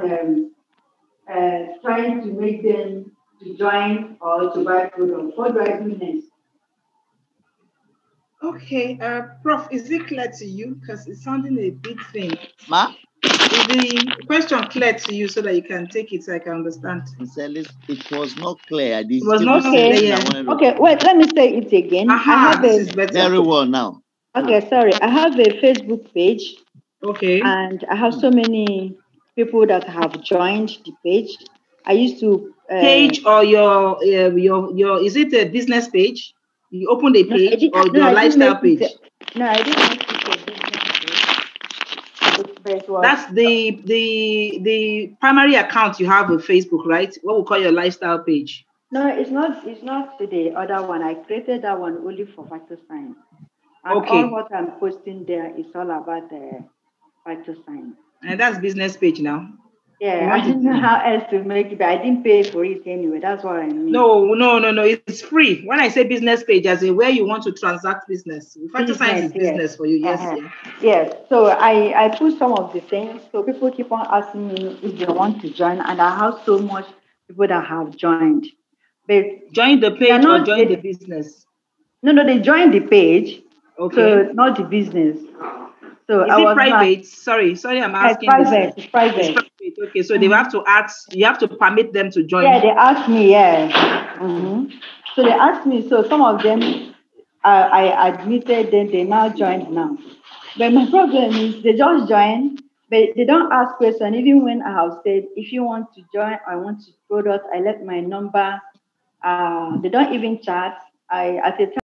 H: trying to make them to join or to buy products? What do I do next?
A: Okay, Prof, is it clear to you? Because it's sounding a bit faint.
B: Ma?
A: Is the question clear to you so that you can take it so I can understand?
B: It was not clear.
A: It was not clear.
I: Yeah. Okay, wait, let me say it again.
A: This is better.
B: Very well now.
I: Okay, sorry. I have a Facebook page.
A: Okay.
I: And I have so many people that have joined the page. I used to
A: page or your is it a business page? You opened a page or your lifestyle page?
I: I didn't make it a business page.
A: That's the primary account you have with Facebook, right? What we call your lifestyle page.
I: No, it's not the other one. I created that one only for Phytoscience. And all what I'm posting there is all about the Phytoscience.
A: And that's business page now.
I: Yeah, I didn't know how else to make it, but I didn't pay for it anyway. That's what I mean.
A: No. It's free. When I say business page, as in where you want to transact business. Phytoscience is business for you, yes.
I: Yes. So I put some of the things. So people keep on asking me if they want to join, and I have so much people that have joined. But
A: join the page or join the business?
I: No, they joined the page.
A: Okay.
I: So not the business. So
A: is it private? Sorry, I'm asking.
I: It's private.
A: Okay, so they have to ask. You have to permit them to join.
I: Yeah, they asked me. Yeah. Mm-hmm. So they asked me. So some of them, I admitted. Then they now joined now. But my problem is they just join, but they don't ask questions. Even when I have said, if you want to join, I want to product. I let my number. They don't even chat. At a time.